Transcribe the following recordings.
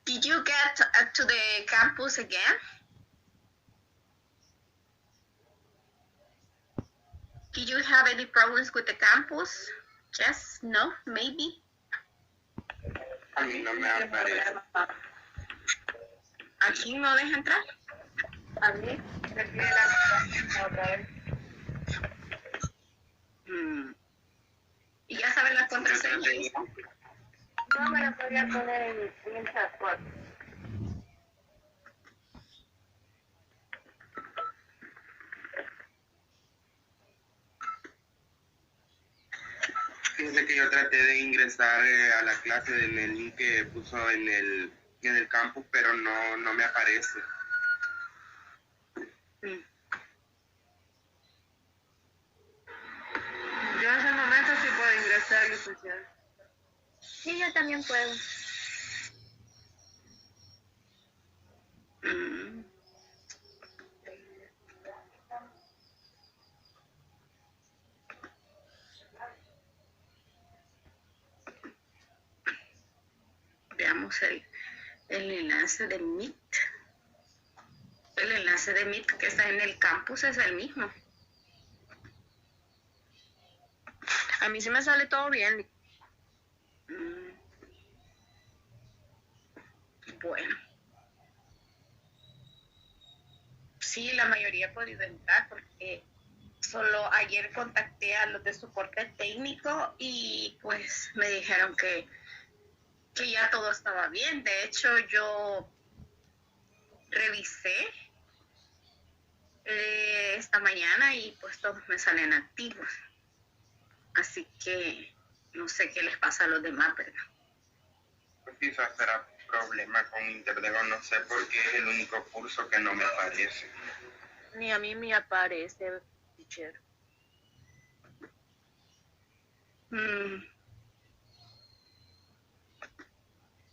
Did you get to the campus again? Did you have any problems with the campus? Yes, no, maybe. A mí no me aparece. ¿A quién no deja entrar? A mí me pide la otra vez. ¿Y ya saben la contraseña? No me la podía poner en el chat 4. Fíjese que yo traté de ingresar a la clase en el link que puso en el campus, pero no me aparece. Yo en ese momento sí puedo ingresar, licenciada. Sí, yo también puedo. Veamos el enlace de Meet. El enlace de Meet que está en el campus es el mismo. A mí sí me sale todo bien. Bueno. Sí, la mayoría ha podido entrar porque solo ayer contacté a los de soporte técnico y pues me dijeron que ya todo estaba bien. De hecho, yo revisé esta mañana y pues todos me salen activos. Así que no sé qué les pasa a los demás, ¿verdad? Pues quizás será problema con Internet, no sé por qué es el único curso que no me aparece. Ni a mí me aparece, teacher.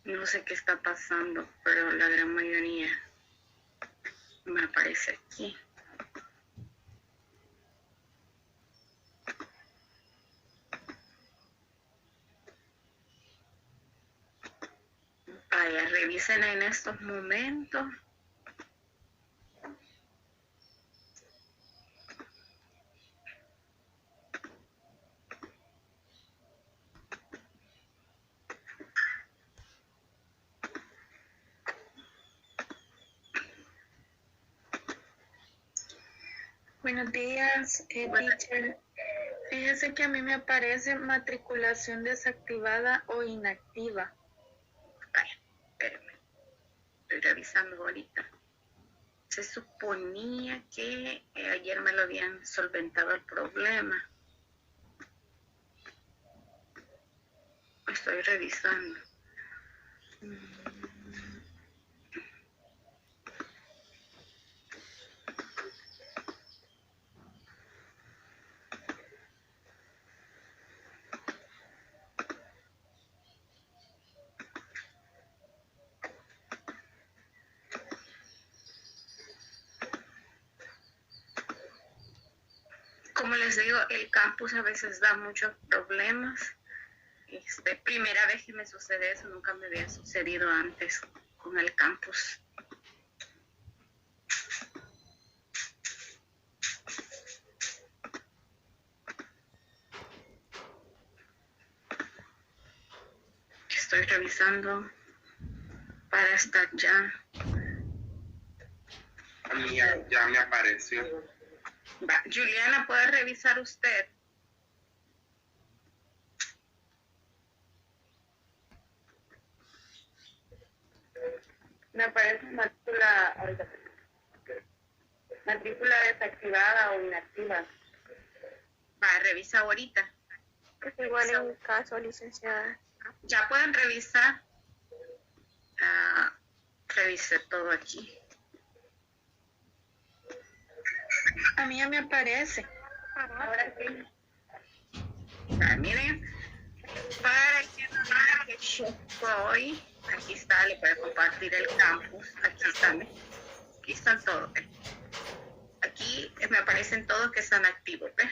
No sé qué está pasando, pero la gran mayoría me aparece aquí. Vaya, revisen en estos momentos. Buenos días, teacher. Fíjese que a mí me aparece matriculación desactivada o inactiva. Vaya, espérenme. Estoy revisando ahorita. Se suponía que ayer me lo habían solventado el problema. Estoy revisando. Como les digo, el campus a veces da muchos problemas. Primera vez que me sucede eso, nunca me había sucedido antes con el campus. Estoy revisando para estar ya. A mí ya me apareció. Va, Juliana, ¿puede revisar usted? Me aparece matrícula desactivada o inactiva. Va, revisa ahorita. Es igual en mi caso, licenciada. Ya pueden revisar. Revisé todo aquí. A mí ya me aparece. Ahora sí. Miren, para que no vean que yo estoy, aquí está, le puedo compartir el campus. Aquí están, aquí están todos. Aquí me aparecen todos que están activos, ¿ves?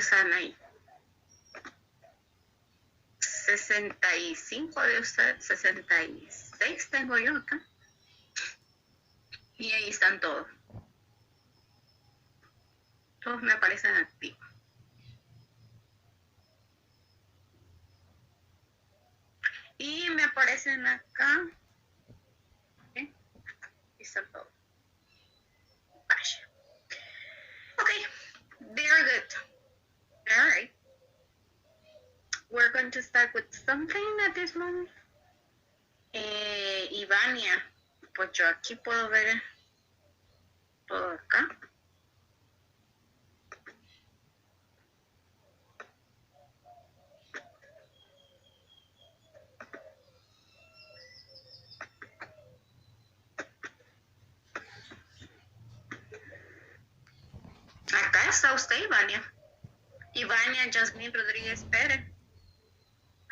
están ahí? 65 de ustedes, 66 tengo yo acá. Y ahí están todos. Todos me aparecen activos. Y me aparecen acá. ¿Okay? Y están todos. Vaya. Okay, very good. All right. We're going to start with something at this moment. Ivania, pues yo aquí puedo ver todo acá. Acá está usted, Ivania. Ivania Jasmine Rodríguez Pérez.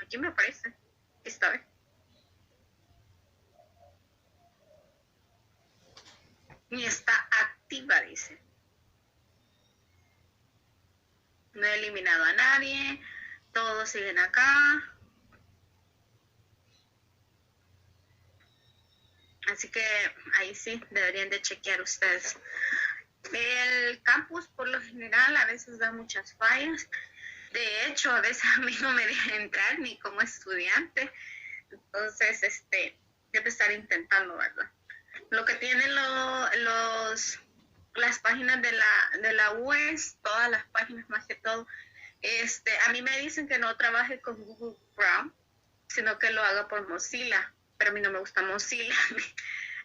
Aquí me aparece. Está bien. Y está activa, dice. No he eliminado a nadie. Todos siguen acá. Así que ahí sí deberían de chequear ustedes. El campus por lo general a veces da muchas fallas. De hecho, a veces a mí no me deja entrar ni como estudiante. Entonces, debe estar intentando, ¿verdad? Lo que tienen las páginas de la UES, todas las páginas más que todo, a mí me dicen que no trabaje con Google Chrome, sino que lo haga por Mozilla, pero a mí no me gusta Mozilla.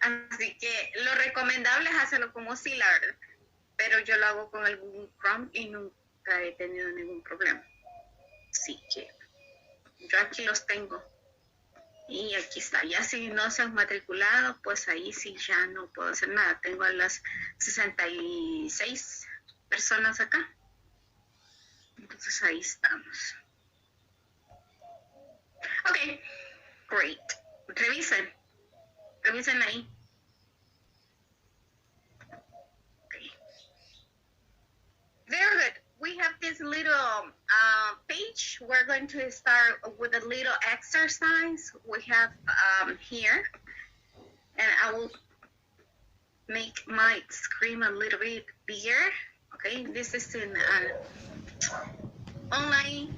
Así que lo recomendable es hacerlo con Mozilla, ¿verdad? Pero yo lo hago con el Google Chrome y nunca he tenido ningún problema. Así que yo aquí los tengo. Y aquí está. Ya si no se han matriculado, pues ahí sí ya no puedo hacer nada. Tengo a las 66 personas acá. Entonces ahí estamos. Ok, great. Revisen. Revisen ahí. Okay. Very good. We have this little page. We're going to start with a little exercise we have here. And I will make my screen a little bit bigger. Okay, this is an online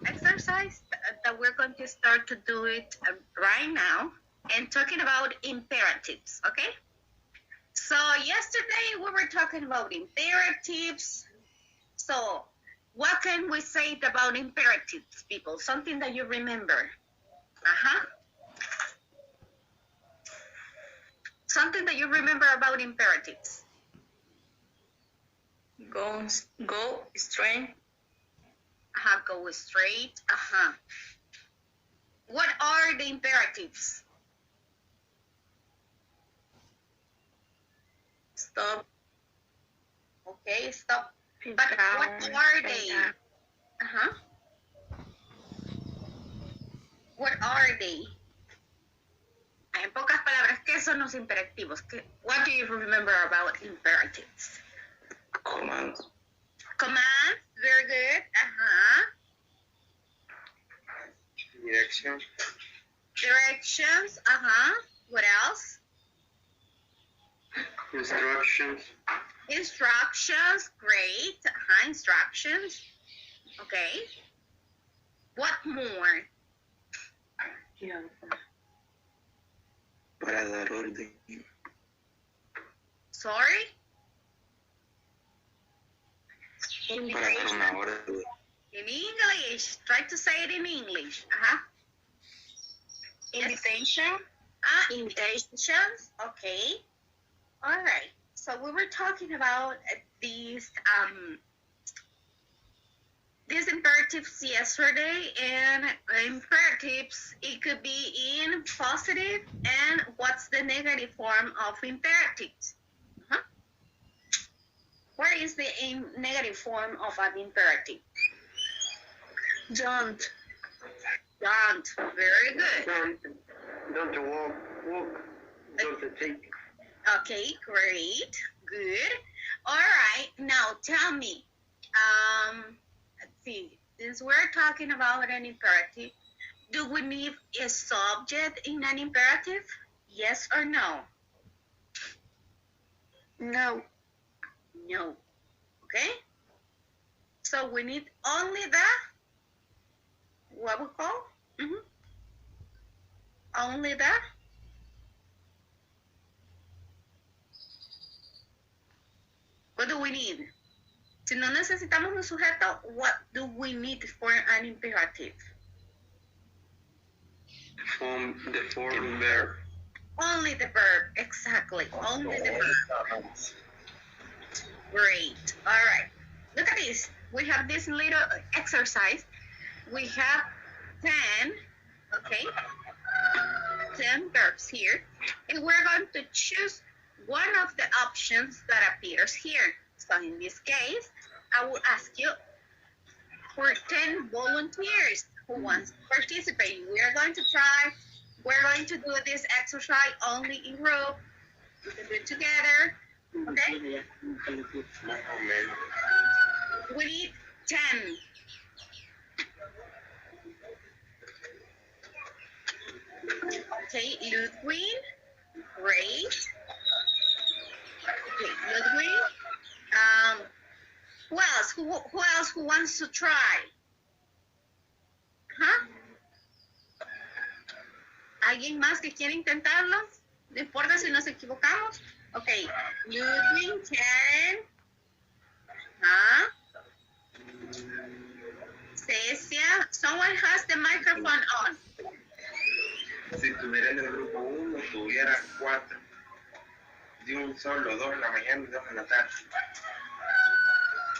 exercise that we're going to start to do it right now. And talking about imperatives, okay? So yesterday we were talking about imperatives. So what can we say about imperatives, people? Something that you remember. Something that you remember about imperatives. Go straight. Go straight. What are the imperatives? Stop. Okay, stop. But what are they? What are they? En pocas palabras, ¿qué son los imperativos? What do you remember about imperatives? Commands. Commands, very good. Direction. Directions, What else? Instructions. Instructions, great. Instructions. Okay. What more? Para dar orden. Sorry? Para dar una orden. In English. Try to say it in English. Invitation. Invitations. Okay. All right. So we were talking about these imperatives yesterday, and imperatives, it could be in positive, and what's the negative form of imperatives? What is the negative form of an imperative? Don't. Don't. Very good. Don't walk. Don't take. Okay, great. Good. All right. Now tell me, see. Since we're talking about an imperative, do we need a subject in an imperative? Yes or no? No. No. Okay? So we need only the, what we call? Only the what do we need? Si no necesitamos un sujeto, what do we need for an imperative? The form verb. Only the verb, exactly. Only the verb. Great. All right. Look at this. We have this little exercise. We have 10, okay, 10 verbs here. And we're going to choose one of the options that appears here. So in this case, I will ask you for 10 volunteers who wants to participate. We're going to do this exercise only in group. We can do it together. Okay? We need 10. Okay, Ludwig. Great. Okay, Ludwig. Who else? Who else who wants to try? Huh? ¿Alguien más que quiere intentarlo? No importa si nos equivocamos. Okay, Ludwig, Karen. Huh? Cecia. Someone has the microphone on. Si estuviera en el grupo 1, tuviera 4. De un solo, 2 en la mañana y 2 en la tarde.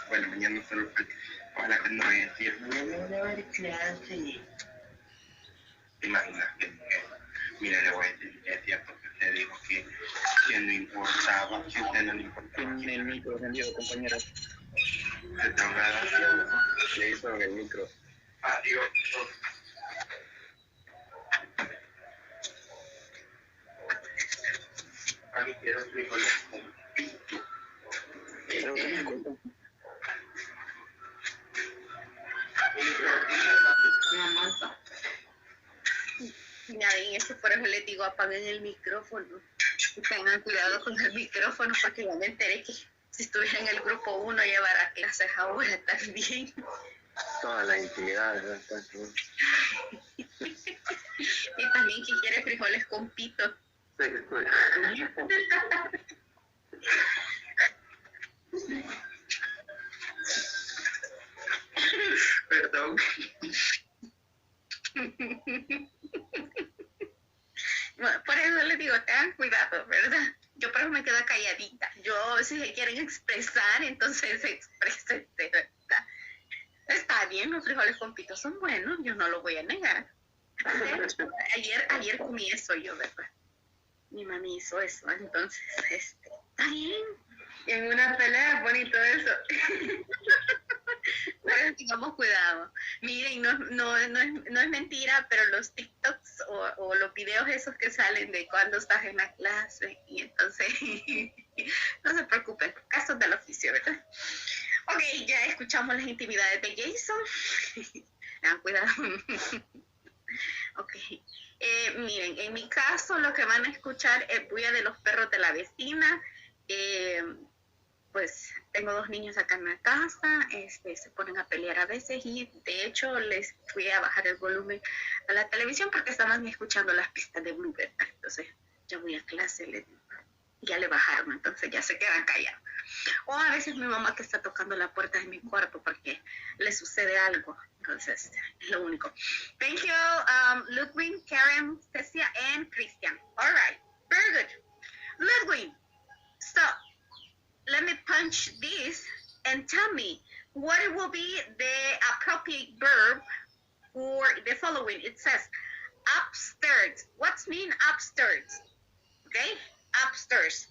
Bueno, mañana solo falta. Ojalá que no vaya a decir, no va a haber clase. Imagínate, mira, le voy a decir que es cierto que usted dijo que no importaba, que usted no le importaba. En el micro, encendido, compañero. ¿Se está grabación? Le hizo en el micro. Adiós. Aquí quiero frijoles con pito. Mira, en ese por eso les digo, apaguen el micrófono. Y tengan cuidado con el micrófono porque yo me enteré que si estuviera en el grupo 1 llevará clases ahora también. Toda la intimidad, ¿verdad? Y también que quiere frijoles con pito. Perdón. Bueno, por eso les digo, tengan cuidado, ¿verdad? Yo por eso me quedo calladita. Yo, si se quieren expresar, entonces expresen, ¿verdad? Está bien, los frijoles con pito son buenos, yo no lo voy a negar. De hecho, ayer comí eso yo, ¿verdad? Mi mami hizo eso, entonces, está bien. Y en una pelea es bonito eso. Pero tengamos cuidado. Miren, no es mentira, pero los TikToks o los videos esos que salen de cuando estás en la clase, y entonces, no se preocupen, casos del oficio, ¿verdad? Ok, ya escuchamos las intimidades de Jason. Tengan cuidado. Ok. Miren, en mi caso lo que van a escuchar es bulla de los perros de la vecina. Pues tengo 2 niños acá en la casa, se ponen a pelear a veces y de hecho les fui a bajar el volumen a la televisión porque estaban escuchando las pistas de Bluebird. Entonces ya voy a clase, ya le bajaron, entonces ya se quedan callados. O a veces mi mamá que está tocando la puerta de mi cuarto porque le sucede algo. Entonces, es lo único. Thank you, Ludwig, Karen, Cecia, and Christian. All right, very good. Ludwig, stop. Let me punch this and tell me what it will be the appropriate verb for the following. It says upstairs. What's mean upstairs? Okay, upstairs.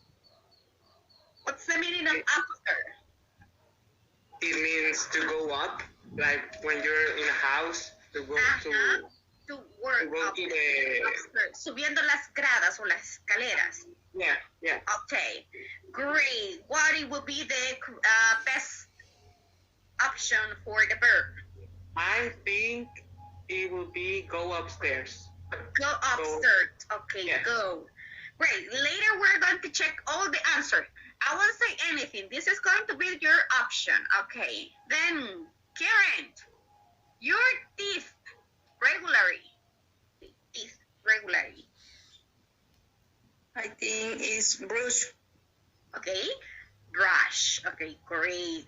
What's the meaning of upstairs? It means to go up, like when you're in a house, to go to work to go up, to the upstairs, subiendo las gradas o las escaleras. yeah. Okay, great. What it would be the best option for the verb? I think it will be go upstairs. Go upstairs. Okay, Yeah. go. Great. Later we're going to check all the answers. I won't say anything. This is going to be your option. Okay. Then, Karen, your teeth regularly. Teeth regularly. I think it's brush. Okay. Brush. Okay, great.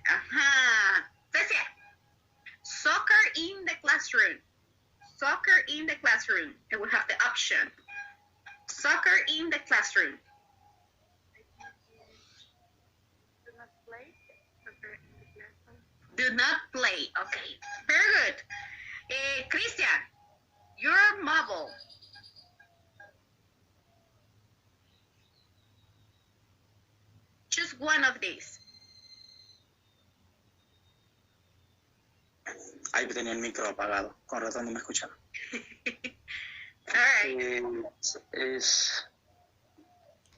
Cecilia, soccer in the classroom. Soccer in the classroom. And we have the option. Soccer in the classroom. Do not play. Okay, very good. Christian, your marble. Choose one of these. Ahí tenía el micro apagado, con razón no me escuchaba. All right.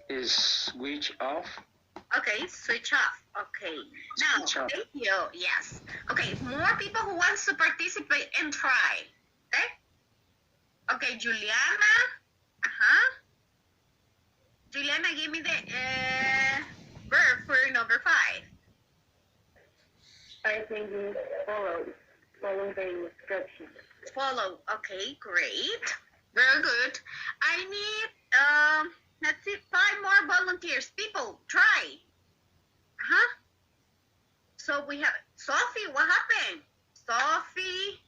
Is switch off? Okay, switch off. Okay. Now, Switch off. thank you. Yes. Okay, more people who want to participate and try. Okay? Okay, Juliana. Juliana, give me the verb for number 5. I think it's follow the instructions. Follow. Okay, great. Very good. I need, let's see, 5 more volunteers. People, try. So we have Sophie. What happened? Sophie.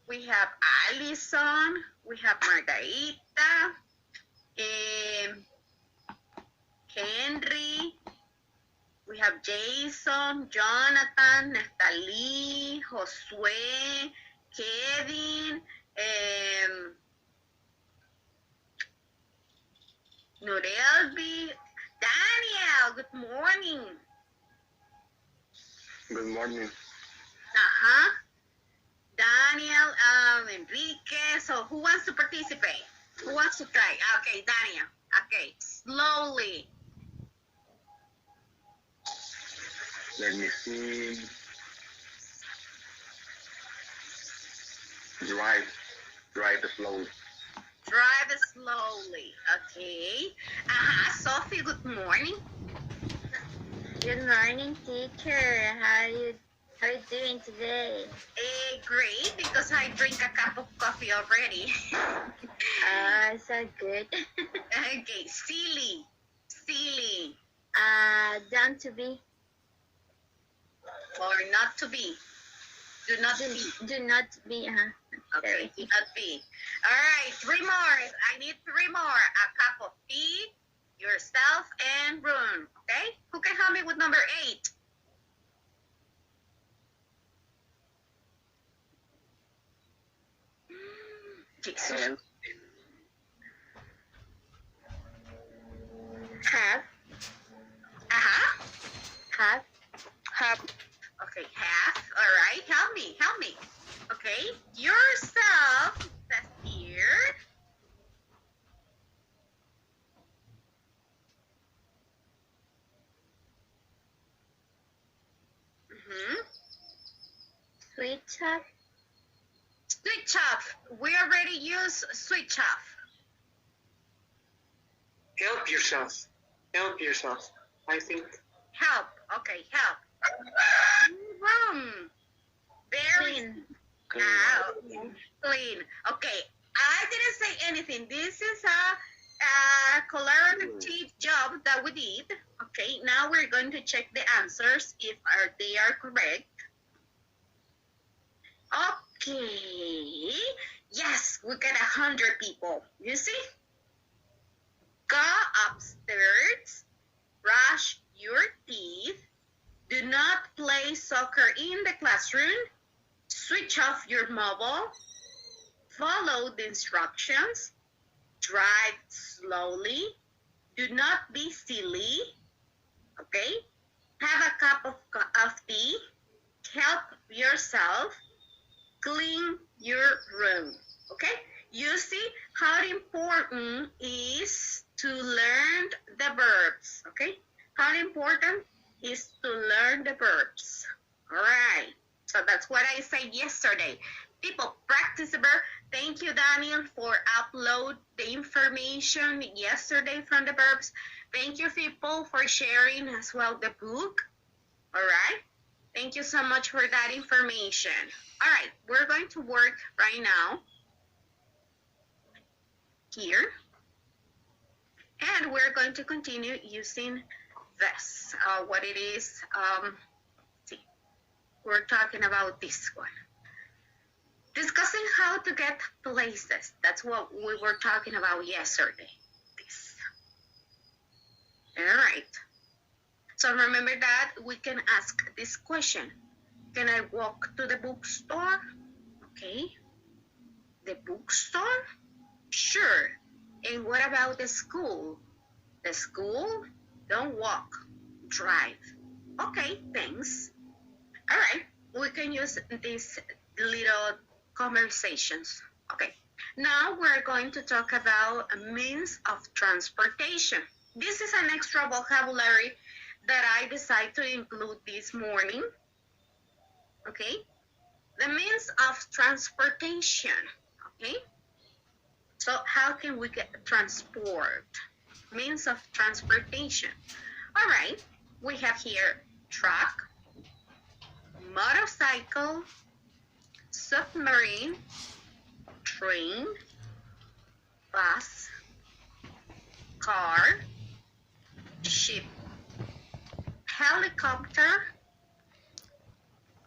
We have Allison. We have Margarita. Henry. We have Jason, Jonathan, Natalie, Josue, Kevin, Norelby, Daniel. Good morning. Good morning. Daniel, Enrique. So who wants to participate? Who wants to try? Okay, Daniel. Okay, slowly. Let me see. Drive slowly. Drive slowly. Okay. Sophie, good morning. Good morning, teacher. How are you doing today? Great, because I drink a cup of coffee already. So good. Okay, silly. Down to be. Or not to be. Do not be. Do not be. Okay, do not be. All right, 3 more. I need 3 more. A cup of tea, yourself, and room. Okay? Who can help me with number 8? Jesus. Have. Have. Okay, half. All right, help me. Okay, yourself. That's here. Switch off. Switch off. We already use switch off. Help yourself. I think. Help. Okay, help. Room. Very clean. Okay, I didn't say anything. This is a collaborative job that we did. Okay, now we're going to check the answers if they are correct. Okay. Yes, we got 100 people. You see? Go upstairs. Brush your teeth. Do not play soccer in the classroom. Switch off your mobile. Follow the instructions. Drive slowly. Do not be silly. Okay? Have a cup of tea. Help yourself. Clean your room. Okay? You see how important is to learn the verbs. Okay? How important is to learn the verbs. All right. So that's what I said yesterday. People, practice the verb. Thank you, Daniel, for upload the information yesterday from the verbs. Thank you, people, for sharing as well the book. All right. Thank you so much for that information. All right, we're going to work right now here. And we're going to continue using this, what it is. See, we're talking about this one. Discussing how to get places. That's what we were talking about yesterday. This. All right. So remember that we can ask this question. Can I walk to the bookstore? Okay. The bookstore? Sure. And what about the school? The school? Don't walk, drive. Okay, thanks. All right, we can use these little conversations. Okay, now we're going to talk about means of transportation. This is an extra vocabulary that I decided to include this morning. Okay, the means of transportation. Okay, so how can we get transport? Means of transportation. All right, we have here truck, motorcycle, submarine, train, bus, car, ship, helicopter,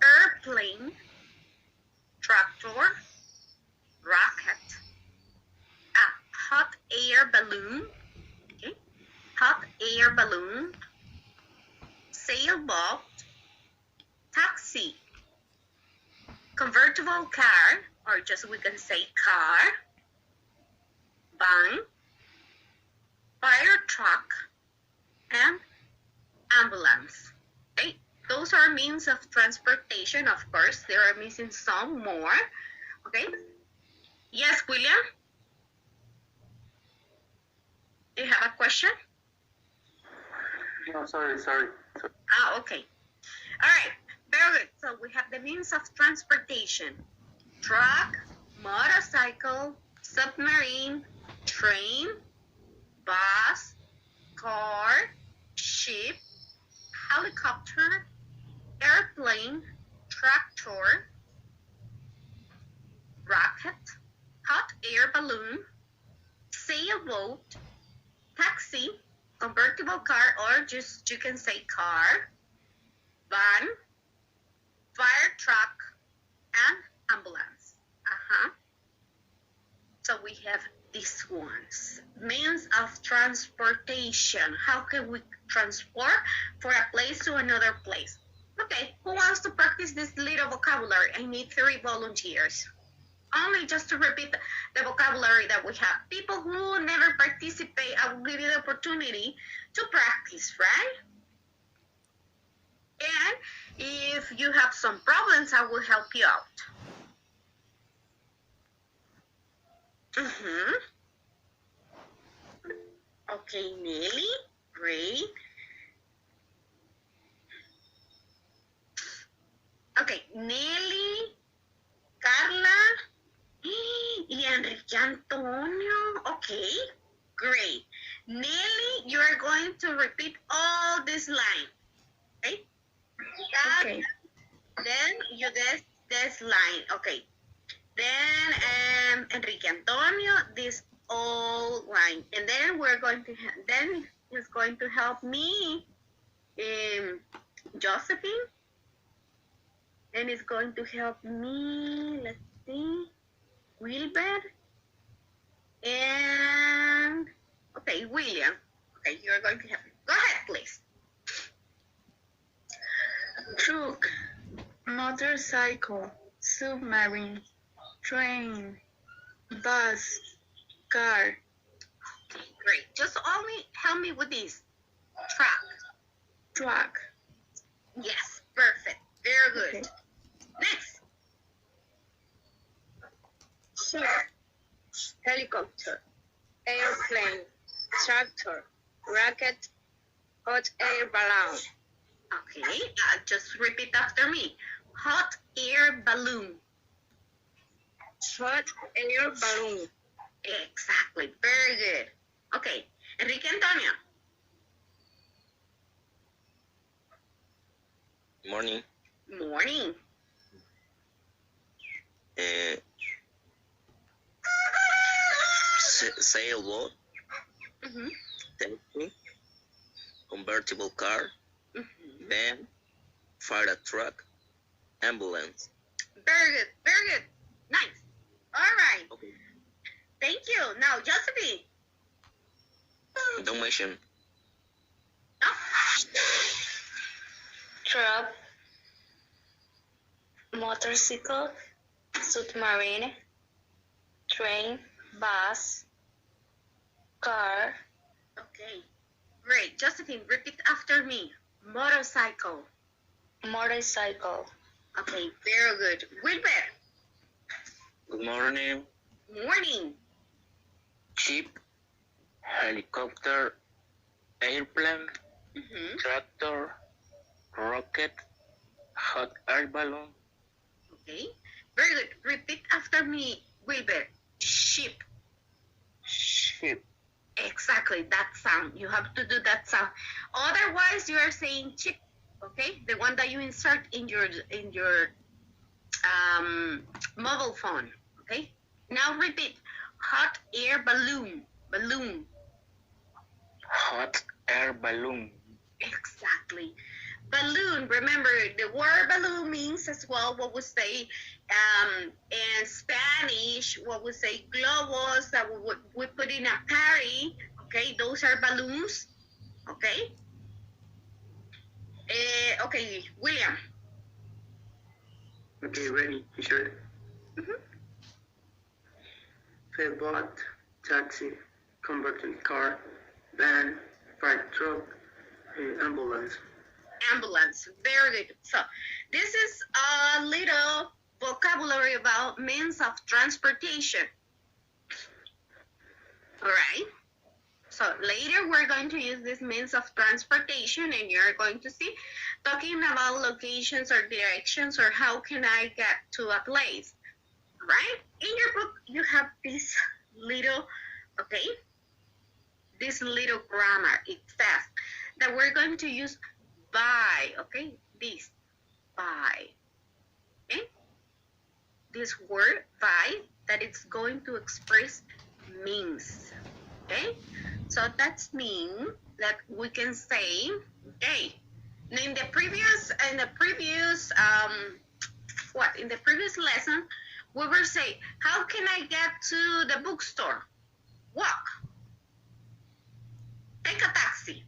airplane, tractor, rocket, a hot air balloon, okay, hot air balloon, sailboat, taxi, convertible car, or just we can say car, van, fire truck, and ambulance. Okay, those are means of transportation. Of course, there are missing some more. Okay, yes, William? Do you have a question? No, sorry. Ah, okay. All right, very good. So we have the means of transportation. Truck, motorcycle, submarine, train, bus, car, ship, helicopter, airplane, tractor, rocket, hot air balloon, sailboat, taxi, convertible car, or just you can say car, van, fire truck, and ambulance. So we have these ones. Means of transportation. How can we transport from a place to another place? Okay, who wants to practice this little vocabulary? I need 3 volunteers. Only just to repeat the vocabulary that we have. People who never participate, I will give you the opportunity to practice, right? And if you have some problems, I will help you out. Okay, Nelly, great. Okay, Nelly, Carla, y Enrique Antonio. Okay, great. Nelly, you are going to repeat all this line. Okay? Okay. Then you this line. Okay. Then Enrique Antonio, this all line. And then we're going to then he's going to help me, Josephine. And it's going to help me, let's see, Wilbert. And okay, William. Okay, you're going to help me. Go ahead, please. Truck, motorcycle, submarine, train, bus, car. Okay, great. Just only help me with this. Truck. Yes, perfect. Very good. Okay. Next. Ship, helicopter, airplane, tractor, rocket, hot air balloon. Okay, just repeat after me. hot air balloon. Hot air balloon. Exactly. Very good. Okay. Enrique Antonio. Morning. Morning. Sailboat, Mm-hmm. taxi, convertible car, Mm-hmm. van, fire truck, ambulance. Very good. Very good. Nice. All right. Okay. Thank you. Now, Josephine. Don't mention. No? Truck, motorcycle, submarine, train, bus, car, Okay. Great. Josephine, repeat after me. Motorcycle. motorcycle, Okay. Very good. Wilber. Good morning. Morning. Jeep, helicopter, airplane, Mm-hmm. tractor, rocket, hot air balloon, Okay. Very good. Repeat after me, Wilber. Ship. ship, Exactly. That sound. You have to do that sound. Otherwise, you are saying chip. Okay. The one that you insert in your mobile phone. Okay. Now repeat. Hot air balloon. Balloon. hot air balloon, Exactly. Balloon. Remember, the word balloon means as well what we say in Spanish, what we say globos that we put in a party. Okay, those are balloons. Okay. Okay, William. Okay, ready, teacher. Mhm. Sailboat, taxi, converted car, van, fire truck, ambulance. Ambulance. Very good. So this is a little vocabulary about means of transportation. All right. So later we're going to use this means of transportation and you're going to see talking about locations or directions or how can I get to a place. Right? In your book you have this little, okay, this little grammar. It says that we're going to use by, okay, this, by, okay, this word by that it's going to express means, okay, so that's mean that we can say, okay, in the previous lesson we were saying, how can I get to the bookstore? Walk, take a taxi.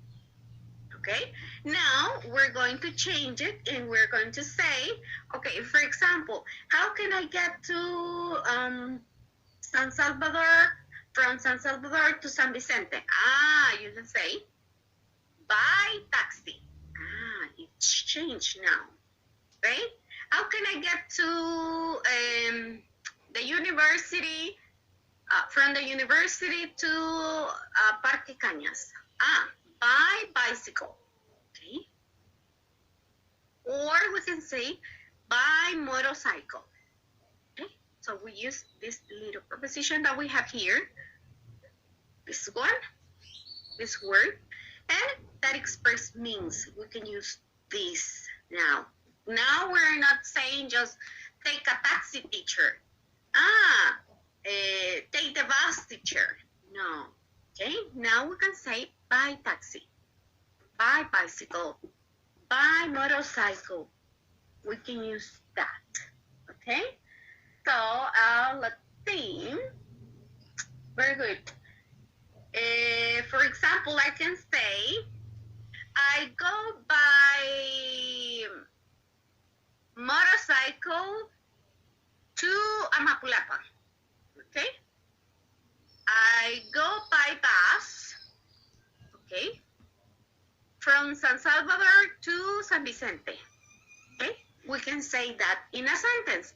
Okay, now we're going to change it and we're going to say, okay, for example, how can I get to San Salvador, from San Salvador to San Vicente? You can say, by taxi. It's changed now, right? How can I get to the university, from the university to Parque Cañas? By bicycle, okay? Or we can say by motorcycle, okay? So we use this little preposition that we have here, this one, this word, and that express means. We can use this now. Now we're not saying just take a taxi, teacher. Take the bus, teacher. No. Okay, now we can say by taxi, by bicycle, by motorcycle. We can use that. Okay, so let's see. Very good. For example, I can say, I go by motorcycle to Amapulapa. Okay, I go by bus, okay, from San Salvador to San Vicente. Okay, we can say that in a sentence.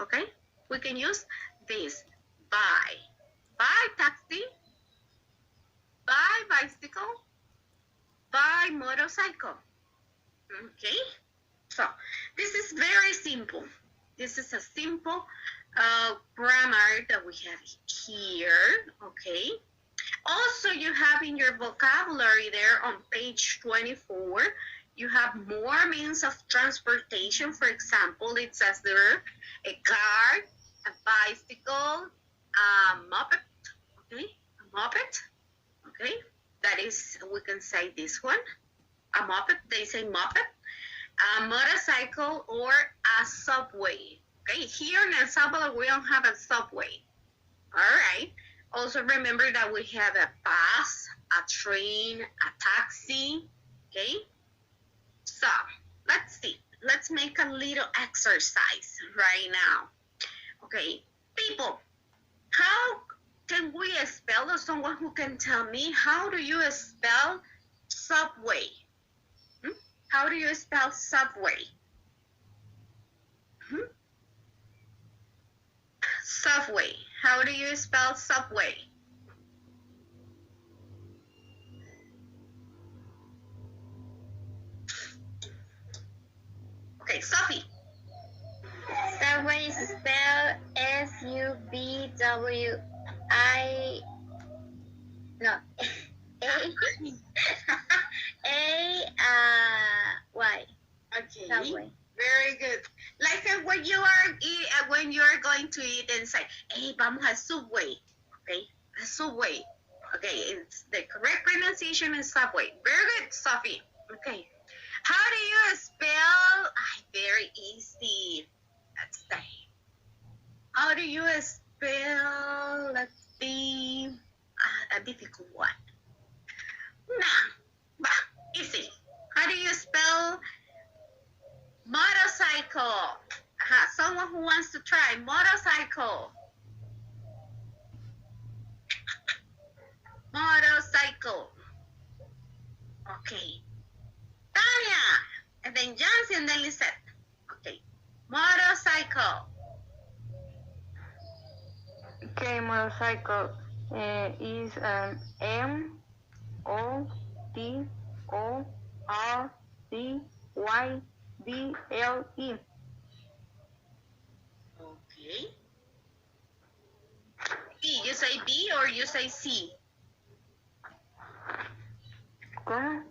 Okay, we can use this, by taxi, by bicycle, by motorcycle. Okay, So this is very simple. This is a simple grammar that we have here, okay? Also, you have in your vocabulary there on page 24, you have more means of transportation. For example, it says there a car, a bicycle, a moped, okay? A moped, okay? That is, we can say this one. A moped, they say moped. A motorcycle or a subway. Okay, here in El Salvador, we don't have a subway. All right. Also remember that we have a bus, a train, a taxi. Okay. So let's see. Let's make a little exercise right now. Okay, people, how can we spell, or someone who can tell me, how do you spell subway? How do you spell subway? Subway. How do you spell subway? Okay, Sophie. Subway is spelled S-U-B-W-I. No. A-Y. Okay. Subway. Very good. Like when you are going to eat and say, "Hey, vamos al Subway." Okay, a Subway. Okay, it's the correct pronunciation is Subway. Very good, Sophie. Okay. How do you spell? Very easy. Let's say. How do you spell? Let's see. A difficult one. Nah, easy. How do you spell motorcycle? Someone who wants to try motorcycle. Motorcycle. Okay. Tanya, and then Jancy, and then Lisette. Okay. Motorcycle. Okay, motorcycle is M-O-T-O-R-C-Y-D-L-E. Okay. B, you say B or you say C? ¿Cómo?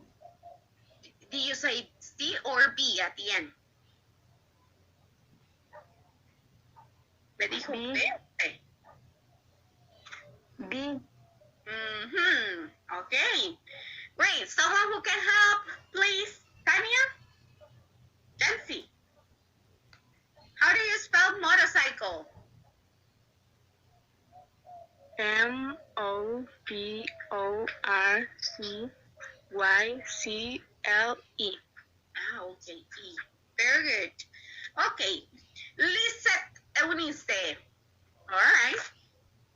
Do you say C or B at the end? Me dijo B. B. Okay. B. Okay. Great. Someone who can help, please. Tanya? Jancy? How do you spell motorcycle? M-O-T-O-R-C-Y-C-L-E. Okay. E. Very good. Okay. Lisette Eunice. All right.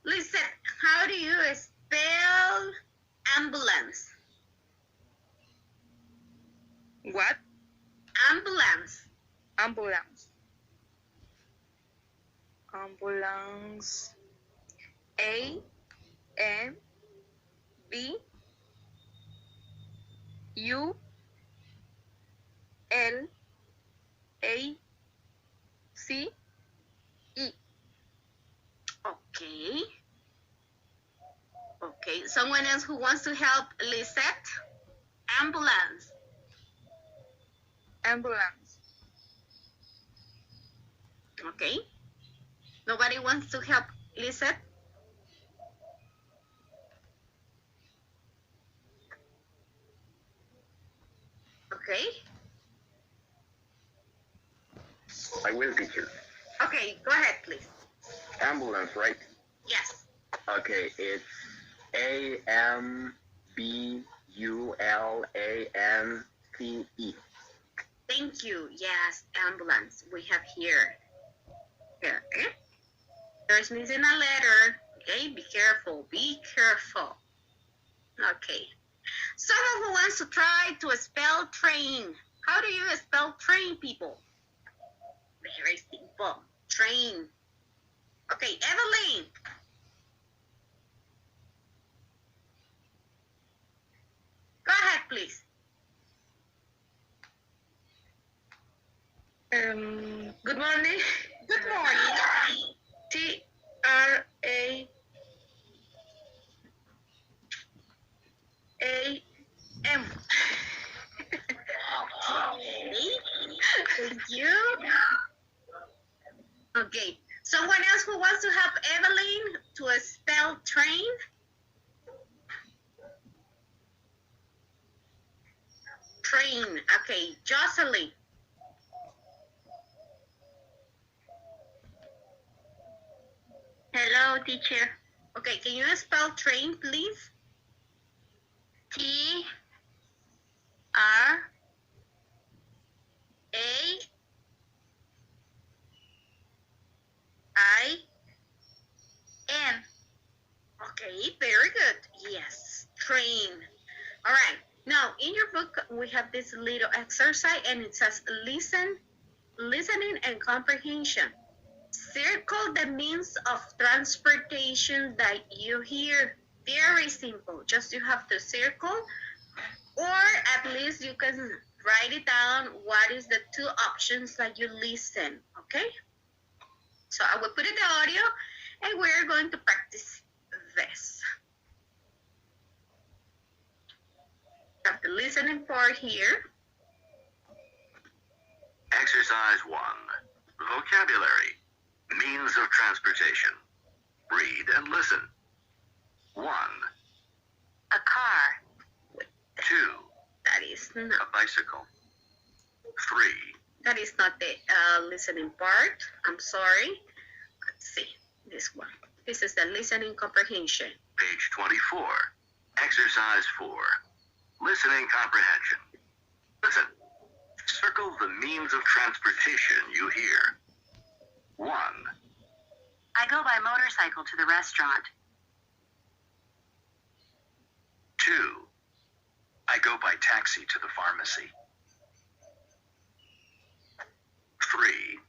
Lisette, how do you spell ambulance? What? Ambulance. Ambulance. Ambulance. A-M-B-U-L-A-C-E. Okay. Okay. Someone else who wants to help Lisette? Ambulance. Ambulance. Okay. Nobody wants to help Lisette? Okay. I will, teacher. Okay, go ahead, please. Ambulance, right? Yes. Okay, it's A-M-B-U-L-A-N-C-E. Thank you. Yes, ambulance. We have here. Here, okay? There's missing a letter. Okay, be careful. Be careful. Okay. Someone who wants to try to spell train. How do you spell train, people? Very simple. Train. Okay, Evelyn. Go ahead, please. Good morning. Good morning. TRAAM. Thank you. Okay. Someone else who wants to help Evelyn to spell train? Train. Okay. Jocelyn. Hello, teacher. Okay. Can you spell train, please? TRAIN. Okay, very good. Yes, train. All right. Now, in your book, we have this little exercise, and it says listening and comprehension. Circle the means of transportation that you hear. Very simple. Just you have to circle, or at least you can write it down. What is the two options that you listen? Okay. So I will put in the audio, and we're going to practice this. Have the listening part here. Exercise 1. Vocabulary. Means of transportation. Read and listen. 1, A car. 2, That is a not. bicycle. 3, That is not the listening part. I'm sorry. Let's see this one. This is the listening comprehension. page 24. Exercise 4. Listening comprehension. Listen. Circle the means of transportation you hear. 1, I go by motorcycle to the restaurant. 2, I go by taxi to the pharmacy. 3,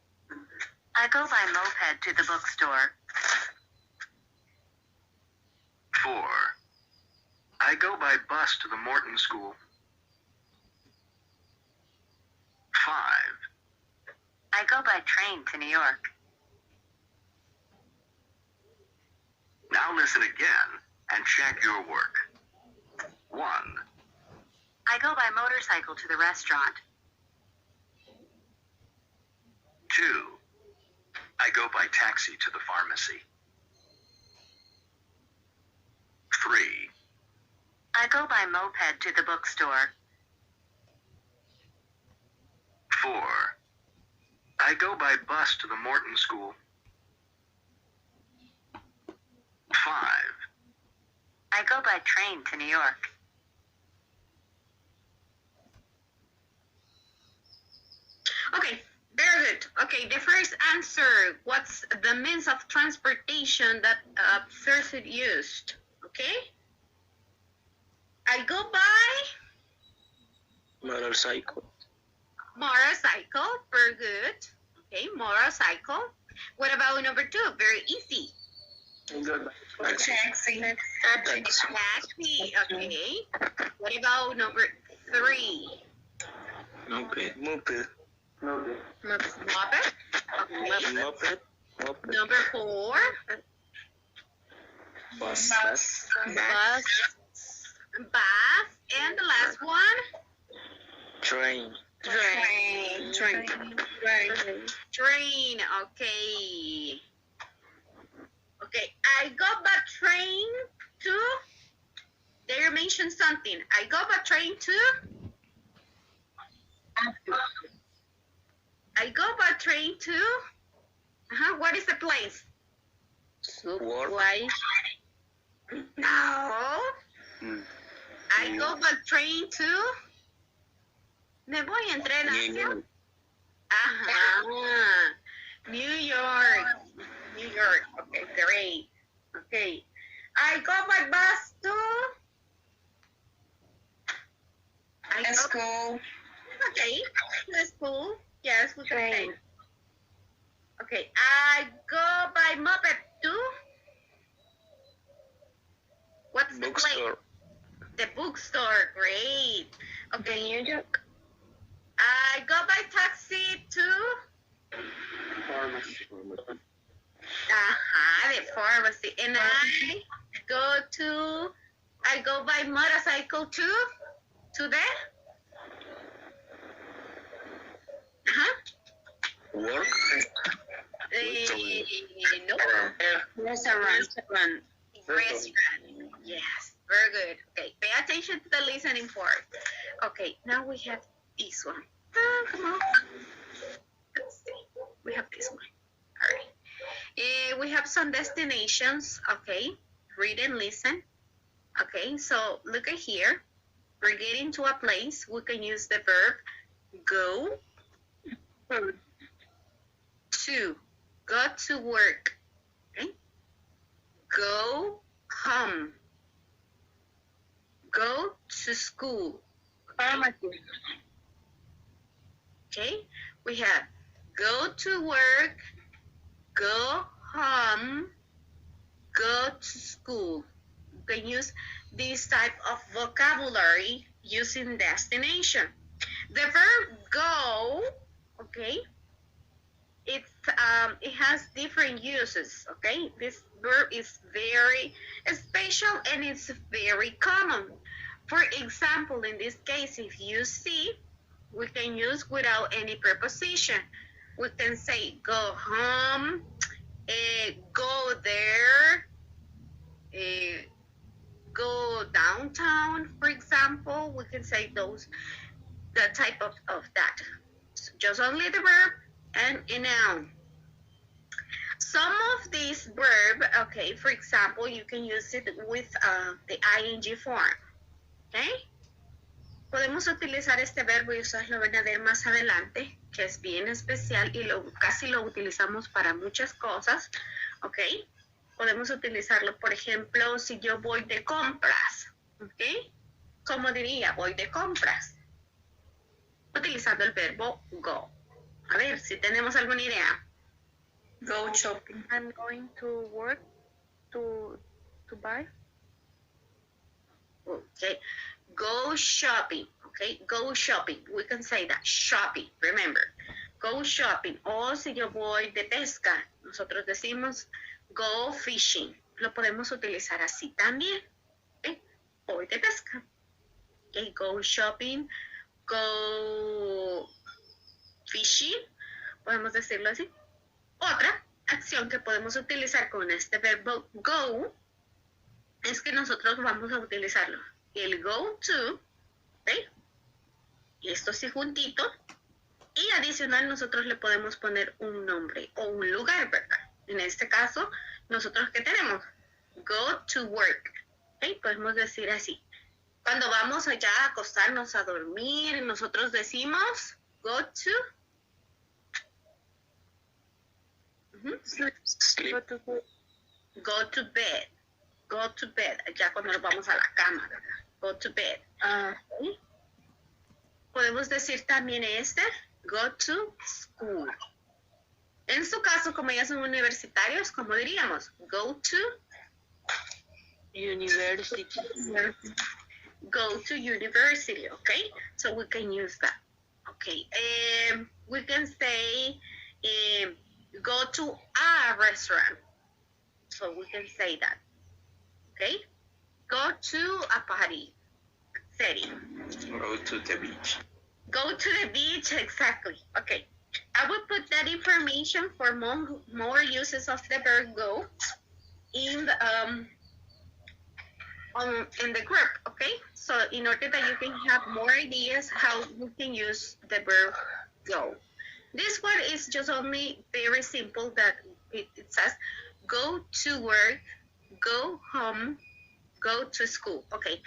I go by moped to the bookstore. 4, I go by bus to the Morton School. 5, I go by train to New York. Now listen again and check your work. 1, I go by motorcycle to the restaurant. 2, I go by taxi to the pharmacy. 3, I go by moped to the bookstore. 4, I go by bus to the Morton School. 5, I go by train to New York. Okay, very good. Okay, the first answer. What's the means of transportation that a person used? Okay. I go by Motorcycle. motorcycle. Very good. Okay, motorcycle. What about number 2? Very easy. Taxi. Taxi. Okay. What about number 3? Moped. Moped. Okay. Moped. Number 4. Bus. Bus. And the last one. Train. Train. Okay. Okay. I go by train to. They mentioned something. I go by train to. I go by train to. What is the place? Work. No. I go by train to. Me voy en tren hacia. New York. New York. Okay, great. Okay. I go by bus to. School. Okay. To school. Yes, we can say. Okay. I go by moped to. What's the place? Bookstore. The bookstore. Great. Okay. New York. I go by taxi to. Pharmacy. The pharmacy. And I go by motorcycle to the Work. no restaurant. Yes, very good. Okay, pay attention to the listening part. Okay, now we have this one. Come on. Let's see. We have this one. All right. We have some destinations. Okay, read and listen. Okay, so look at here. We're getting to a place. We can use the verb go. Go to work. Okay. Go home. Go to school. Okay. We have go to work, go home, go to school. You can use this type of vocabulary using destination. The verb go, okay, it has different uses, okay? This verb is very special and it's very common. For example, in this case, if you see, we can use without any preposition. We can say go home, go there, go downtown, for example. We can say the type of that. So just only the verb and a noun. Some of these verb, okay, for example, you can use it with the ing form, okay? Podemos utilizar este verbo y ustedes lo van a ver más adelante, que es bien especial y casi lo utilizamos para muchas cosas, ¿ok? Podemos utilizarlo, por ejemplo, si yo voy de compras, ¿ok? ¿Cómo diría? Voy de compras. Utilizando el verbo go. A ver, si tenemos alguna idea. Go shopping. I'm going to work to buy. Okay. Go shopping. Okay. Go shopping. We can say that. Shopping. Remember. Go shopping. O si yo voy de pesca, nosotros decimos go fishing. Lo podemos utilizar así también. Okay. Voy de pesca. Okay. Go shopping. Go fishing. Podemos decirlo así. Otra acción que podemos utilizar con este verbo go es que nosotros vamos a utilizarlo. El go to, ¿okay? Y esto sí juntito. Y adicional nosotros le podemos poner un nombre o un lugar, ¿verdad? En este caso, nosotros ¿qué tenemos? Go to work. ¿Okay? Podemos decir así. Cuando vamos allá a acostarnos a dormir, nosotros decimos go to Sleep. Go to bed. Go to bed. Ya cuando nos vamos a la cama, ¿verdad? Go to bed. ¿Sí? Podemos decir también go to school. En su caso, como ya son universitarios, ¿cómo diríamos? Go to University. Go to university, okay? So we can use that. Okay. We can say go to a restaurant. So we can say that. Okay? Go to a party setting. Go to the beach. Go to the beach, exactly. Okay. I will put that information for more uses of the verb go in the group, okay? So in order that you can have more ideas how you can use the verb go. This one is just only very simple that it says go to work, go home, go to school. Okay,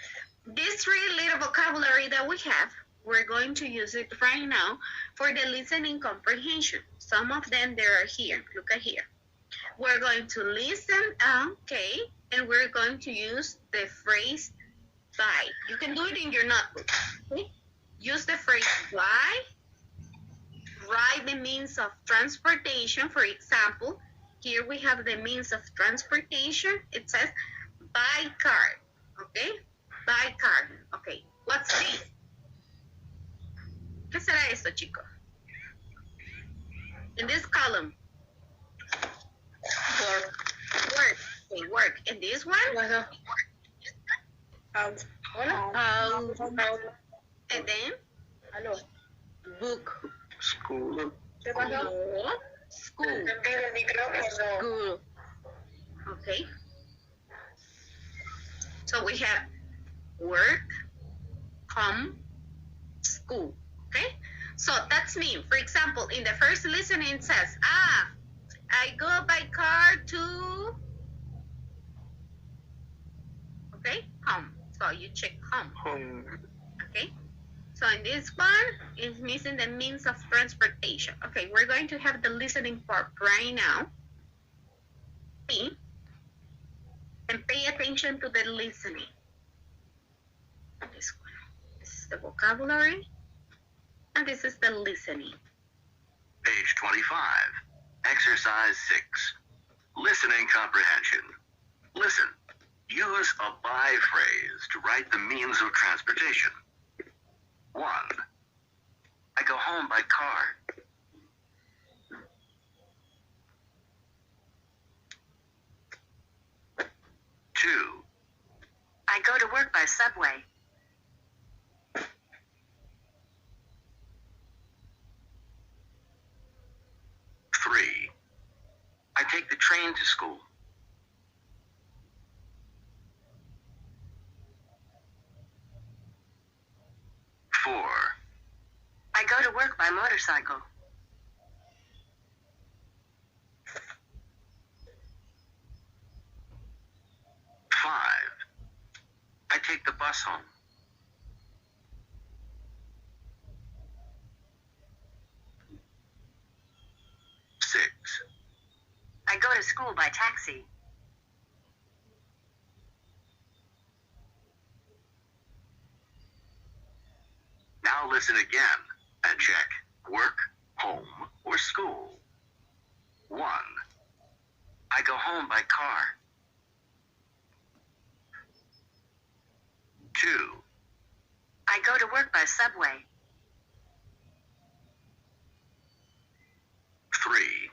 this three little vocabulary that we have, we're going to use it right now for the listening comprehension. Some of them, they are here. Look at here. We're going to listen, okay, and we're going to use the phrase by. You can do it in your notebook. Okay? Use the phrase by. Write the means of transportation. For example, here we have the means of transportation. It says by car. Okay? By car. Okay. What's this? ¿Qué será esto, chicos? In this column, Work. Okay, work. And this one? House. And then? Book. School. No. School. School. Okay. So we have work, home, school. Okay. So that's me. For example, in the first listening it says, I go by car to, okay, home. So you check home. Home. Okay. So in this one, it's missing the means of transportation. Okay, we're going to have the listening part right now. And pay attention to the listening. This one. This is the vocabulary. And this is the listening. Page 25. Exercise 6. Listening comprehension. Listen. Use a by phrase to write the means of transportation. 1. I go home by car. 2. I go to work by subway. 3. I take the train to school. 4. I go to work by motorcycle. 5. I take the bus home. 6. I go to school by taxi. 'Now listen again and check work, home, or school. 1. I go home by car. 2. I go to work by subway. 3.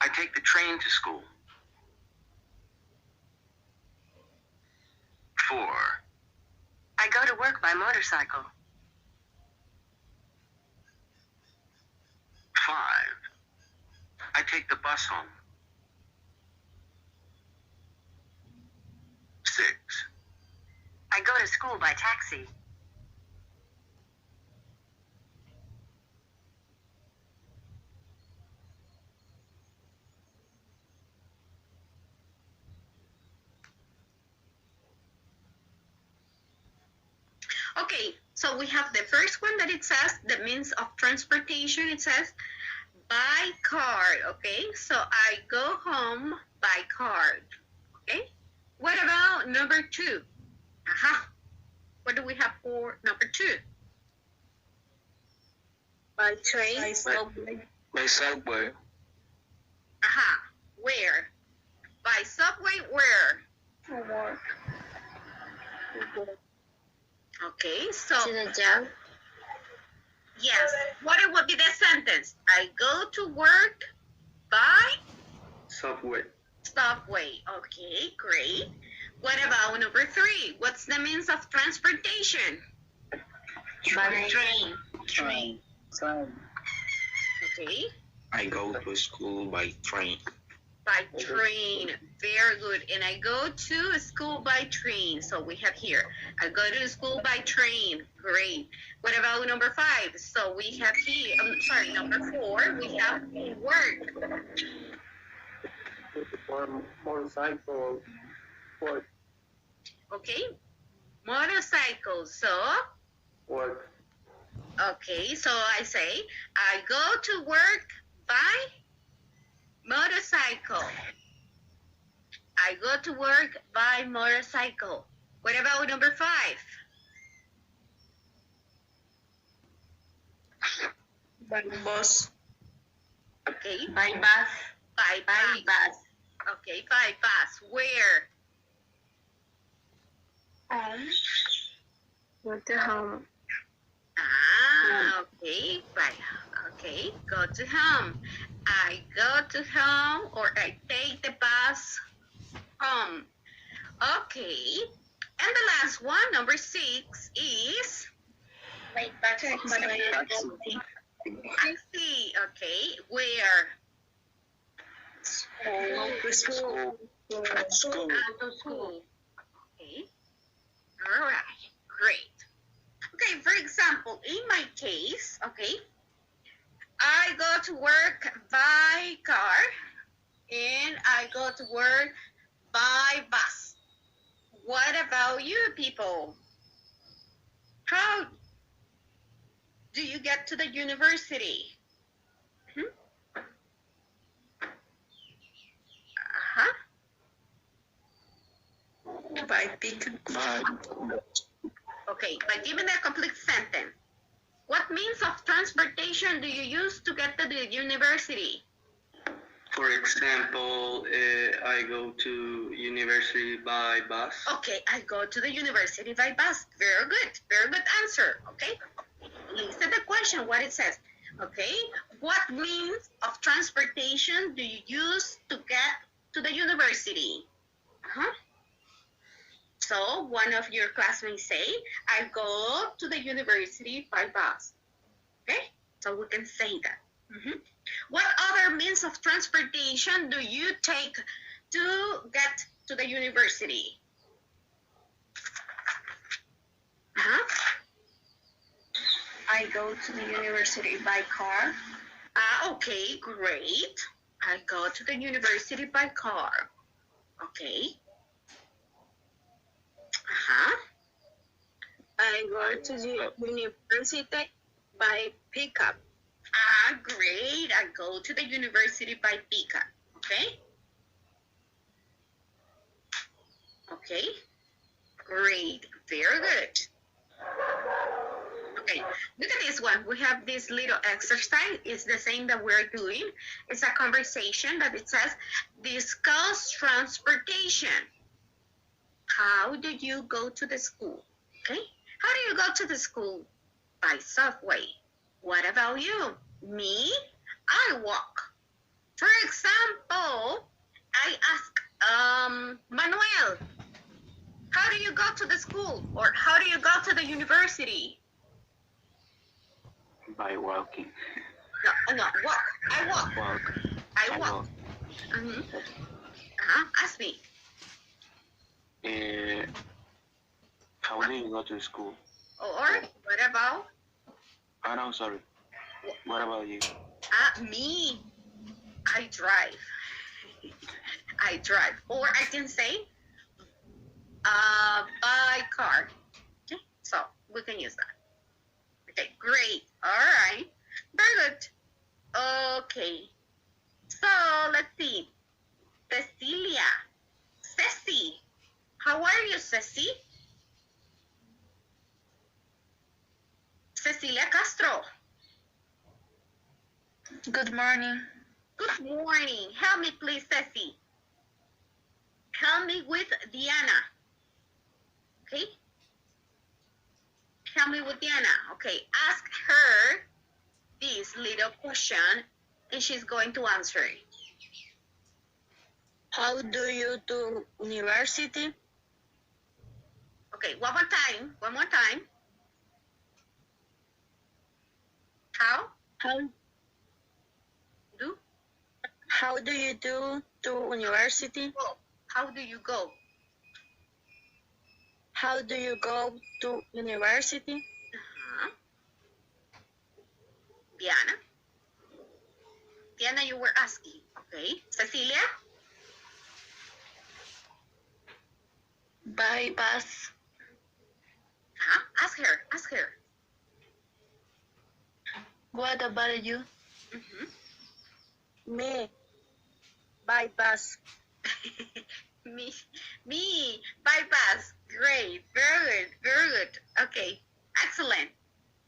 I take the train to school. 4. I go to work by motorcycle. 5. I take the bus home. 6. I go to school by taxi. Okay, so we have the first one that it says the means of transportation. It says by car. Okay, so I go home by car. Okay, what about number 2? What do we have for number 2? By train. By subway. Where? By subway, where? To work. Okay, so To the job. yes, what would be the sentence? I go to work by Subway. subway. Okay, great. What about number 3? What's the means of transportation? By train. Train. Okay, I go to school by train. by train. Very good. And I go to school by train. So we have here, I go to school by train. Great. What about number 5? So we have here, number 4, we have work. Motorcycle. Work. Okay, motorcycle. So, Work. okay, so I say, I go to work by motorcycle. I go to work by motorcycle. What about number 5? By bus. Okay, By bus. by By bus. bus. Okay, by bus. Where? Home. Go to home. Okay, by, okay, go to home. I go to home or I take the bus home. Okay. And the last one, number 6, is Like taxi. taxi. Okay. Where? School. School. To school. Okay. All right. Great. Okay. For example, in my case, okay, I go to work by car and I go to work by bus. What about you people? How do you get to the university? Uh-huh. By pickup. Okay, but give me a complete sentence. What means of transportation do you use to get to the university? For example, I go to university by bus. Okay, I go to the university by bus. Very good answer. Okay, listen to the question, what it says. Okay, what means of transportation do you use to get to the university? So one of your classmates say, I go to the university by bus. Okay, so we can say that. What other means of transportation do you take to get to the university? I go to the university by car. Okay, great. I go to the university by car. Okay. I go to the university by pickup. Great. I go to the university by pickup. Okay. Okay. Great. Very good. Okay. Look at this one. We have this little exercise. It's the same that we're doing. It's a conversation that it says, discuss transportation. How do you go to the school? Okay. How do you go to the school? By subway. What about you? Me? I walk. For example, I ask Manuel, how do you go to the school? Or how do you go to the university? By walking. No, walk. I walk. Walk. I walk. Ask me. How do you go to school? Or what about? Oh, no, sorry. What about you? Me. I drive. I drive. Or I can say by car. Okay, so we can use that. Okay, great. All right. Very good. Okay. So let's see. Cecilia. Ceci. How are you, Ceci? Cecilia Castro. Good morning. Good morning. Help me, please, Ceci. Help me with Diana. Okay? Help me with Diana. Okay, ask her this little question and she's going to answer it. How do you do university? Okay, one more time. One more time. How do you do to university? go? How do you go? How do you go to university? Diana. Diana, you were asking. Okay. Cecilia? By bus. Ask her. Ask her. What about you? Me. By bus. Me, by bus. Great, very good. Okay, excellent.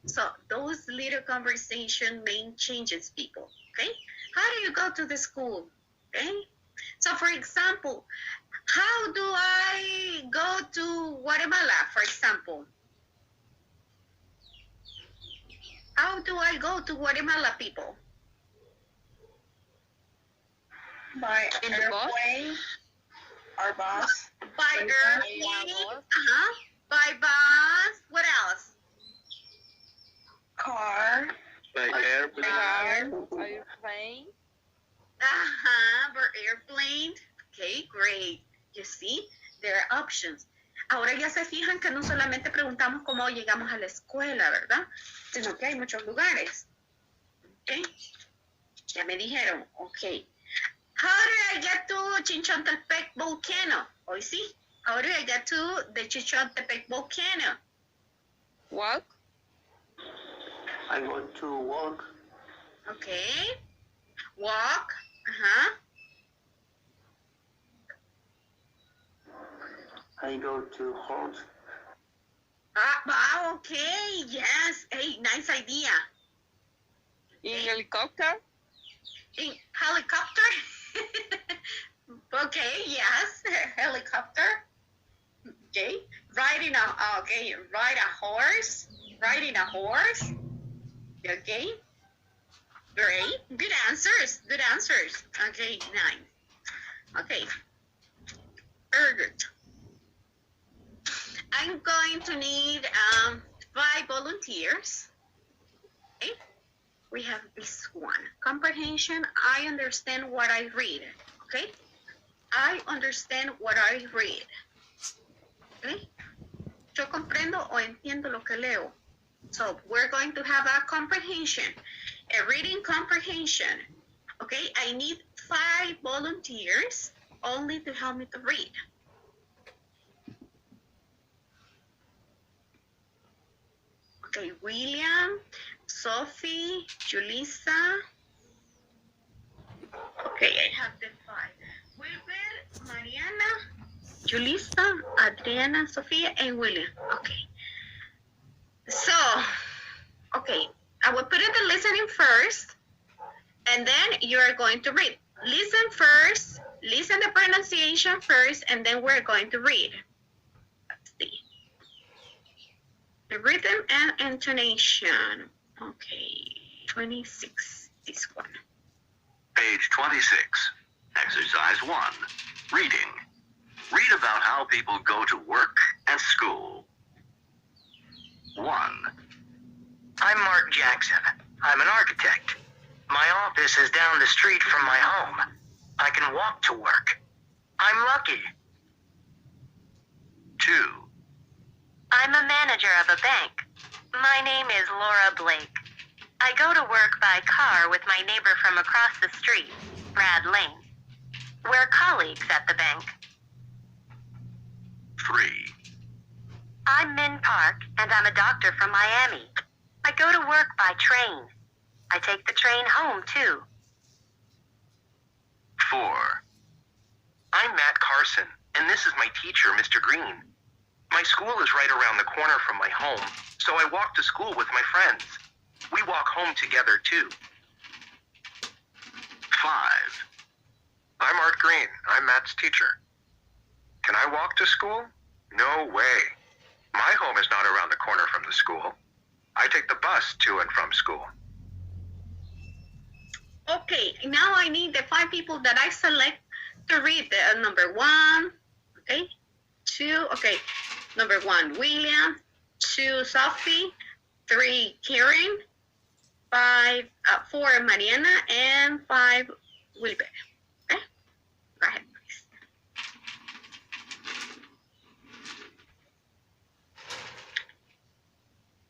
So those little conversation main changes people. Okay, how do you go to the school? Okay, so for example, how do I go to Guatemala? For example, how do I go to Guatemala, people? By In the bus? airplane. Our bus. By airplane. By bus. What else? Car. By airplane. Airplane. By airplane. Okay, great. You see, there are options. Ahora ya se fijan que no solamente preguntamos cómo llegamos a la escuela, ¿verdad? Sino que hay muchos lugares. ¿Ok? Ya me dijeron, ok. How do I get to Chinchantepec volcano? Hoy sí. How do I get to the Chinchantepec volcano? Walk. I go to walk. Okay. Walk. Uh-huh. I go to horse. Okay. Yes. Hey, nice idea. In helicopter. In helicopter? Okay, yes, helicopter. Okay, riding ride a horse. Riding a horse. Okay, great. Good answers. Good answers. Okay, nice. Okay, very good. I'm going to need 5 volunteers. Okay. We have this one. Comprehension, I understand what I read. Okay? I understand what I read. Okay? Yo comprendo o entiendo lo que leo. So we're going to have a comprehension, a reading comprehension. Okay? I need 5 volunteers only to help me to read. Okay, William, Sophie, Julissa. Okay, I have the 5. Wilber, Mariana, Julissa, Adriana, Sophia, and William. Okay. So, okay, I will put in the listening first, and then you are going to read. Listen first, listen the pronunciation first, and then we're going to read. Let's see. The rhythm and intonation. Okay, 26, this one. Page 26. Exercise 1. Reading. Read about how people go to work and school. 1. I'm Mark Jackson. I'm an architect. My office is down the street from my home. I can walk to work. I'm lucky. 2. I'm a manager of a bank. My name is Laura Blake. I go to work by car with my neighbor from across the street, Brad Lane. We're colleagues at the bank. 3. I'm Min Park, and I'm a doctor from Miami. I go to work by train. I take the train home, too. 4. I'm Matt Carson, and this is my teacher, Mr. Green. My school is right around the corner from my home, so I walk to school with my friends. We walk home together, too. 5. I'm Art Green. I'm Matt's teacher. Can I walk to school? No way. My home is not around the corner from the school. I take the bus to and from school. Okay, now I need the 5 people that I select to read. The number 1, okay, 2, okay, number 1, William, 2, Sophie, 3, Karen, 4, Mariana, and 5, Wilber. Okay, go ahead, please.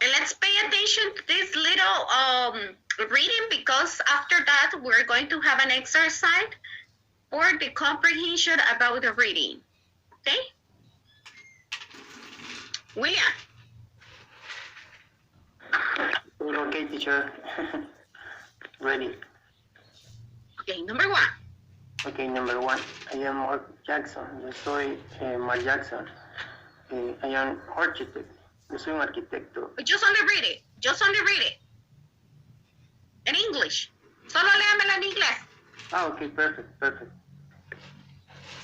And let's pay attention to this little reading, because after that we're going to have an exercise for the comprehension about the reading. Okay? William. Okay, teacher. Ready. Okay, number 1. Okay, number 1. I am Mark Jackson. Yo soy Mark Jackson. I am architect. Yo soy un arquitecto. Just only read it. Just only read it. In English. Solo léamelo en inglés. Ah, okay, perfect.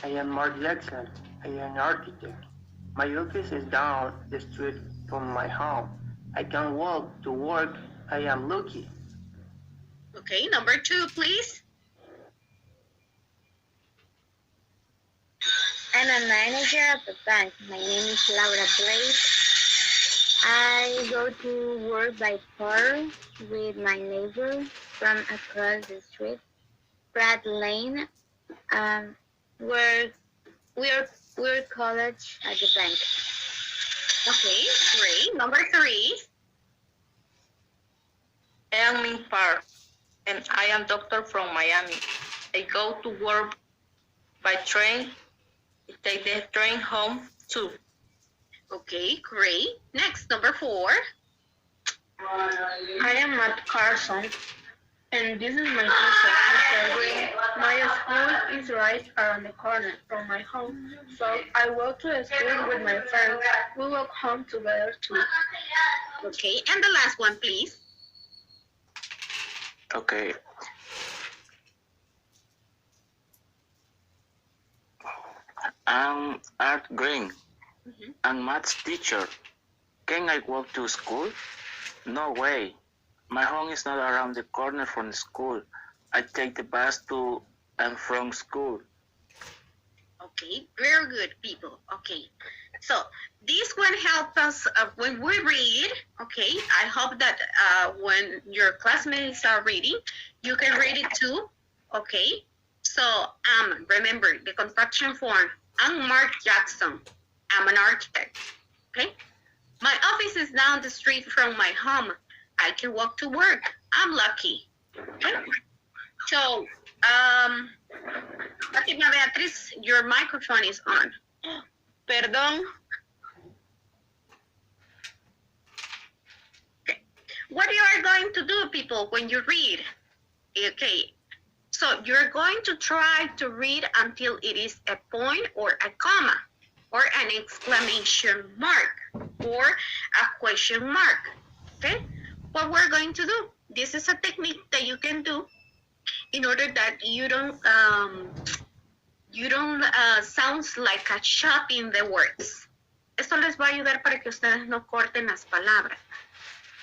I am Mark Jackson. I am an architect. My office is down the street from my home. I can walk to work. I am lucky. Okay, number 2, please. a manager of a bank. My name is Laura Blake. I go to work by car with my neighbor from across the street, Brad Lane. We're college at the bank. Okay, great. Number 3. I am Min Park, and I am doctor from Miami. I go to work by train. I take the train home too. Okay, great. Next, number 4. I am Matt Carson, and this is my teacher, Mr. Green. My school is right around the corner from my home, so I walk to the school with my friends. We walk home together too. Okay, and the last one, please. Okay. I'm Art Green. I'm maths teacher. Can I walk to school? No way. My home is not around the corner from school. I take the bus to and from school. Okay, very good, people. Okay, so this one helps us when we read. Okay, I hope that when your classmates are reading, you can read it too. Okay, so remember the construction form. I'm Mark Jackson. I'm an architect. Okay, my office is down the street from my home. I can walk to work. I'm lucky. Okay, so Fatima Beatriz, your microphone is on. Perdón. Okay. What you are going to do, people, when you read? Okay, so you're going to try to read until it is a point or a comma or an exclamation mark or a question mark. Okay, what we're going to do? This is a technique that you can do in order that you don't sounds like a shot in the words. Esto les va a ayudar para que ustedes no corten las palabras.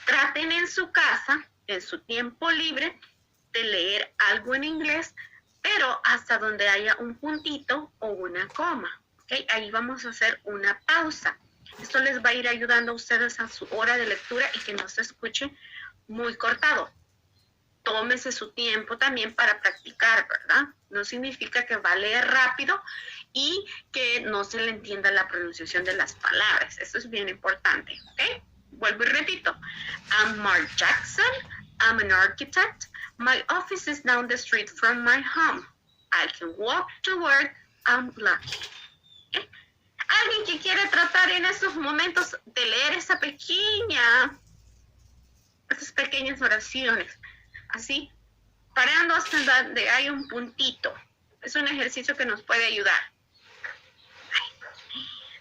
Traten en su casa, en su tiempo libre, de leer algo en inglés, pero hasta donde haya un puntito o una coma. ¿Okay? Ahí vamos a hacer una pausa. Esto les va a ir ayudando a ustedes a su hora de lectura y que no se escuche muy cortado. Tómese su tiempo también para practicar, ¿verdad? No significa que va a leer rápido y que no se le entienda la pronunciación de las palabras. Eso es bien importante, ¿ok? Vuelvo y repito. I'm Mark Jackson. I'm an architect. My office is down the street from my home. I can walk to work. I'm lucky. ¿Okay? Alguien que quiere tratar en estos momentos de leer esas pequeñas oraciones. Así, parando hasta donde hay un puntito. Es un ejercicio que nos puede ayudar.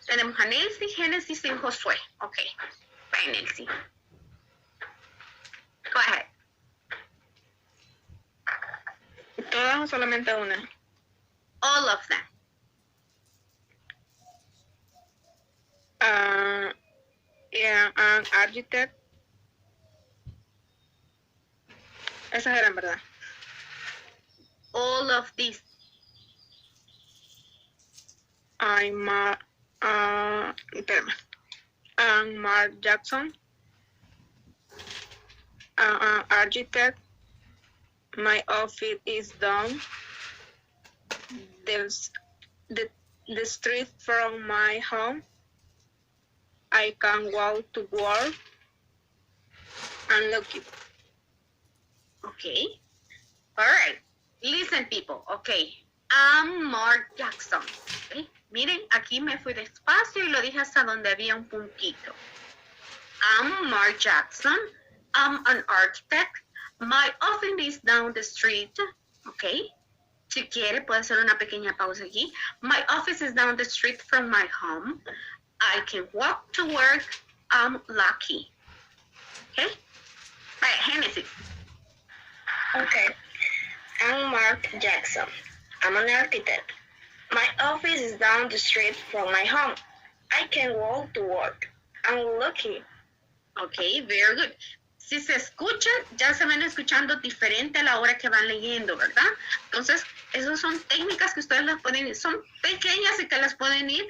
Tenemos a Nelsie, Génesis y Josué. Ok, bye Nelsie. Go ahead. ¿Todas o solamente una? All of them. Yeah, an architect. Esas eran, ¿verdad? All of these. I'm Mark Jackson. An architect. My office is down the street from my home. I can walk to work. I'm lucky. Okay. All right. Listen, people. Okay. I'm Mark Jackson. Okay. Miren, aquí me fui despacio y lo dije hasta donde había un puntito. I'm Mark Jackson. I'm an architect. My office is down the street. Okay. Si quiere, puede hacer una pequeña pausa aquí. My office is down the street from my home. I can walk to work. I'm lucky. Okay. Right, Genesis. Okay. I'm Mark Jackson. I'm an architect. My office is down the street from my home. I can walk to work. I'm lucky. Okay, very good. Si se escuchan, ya se van escuchando diferente a la hora que van leyendo, ¿verdad? Entonces, esas son técnicas que ustedes las pueden ir, son pequeñas y que las pueden ir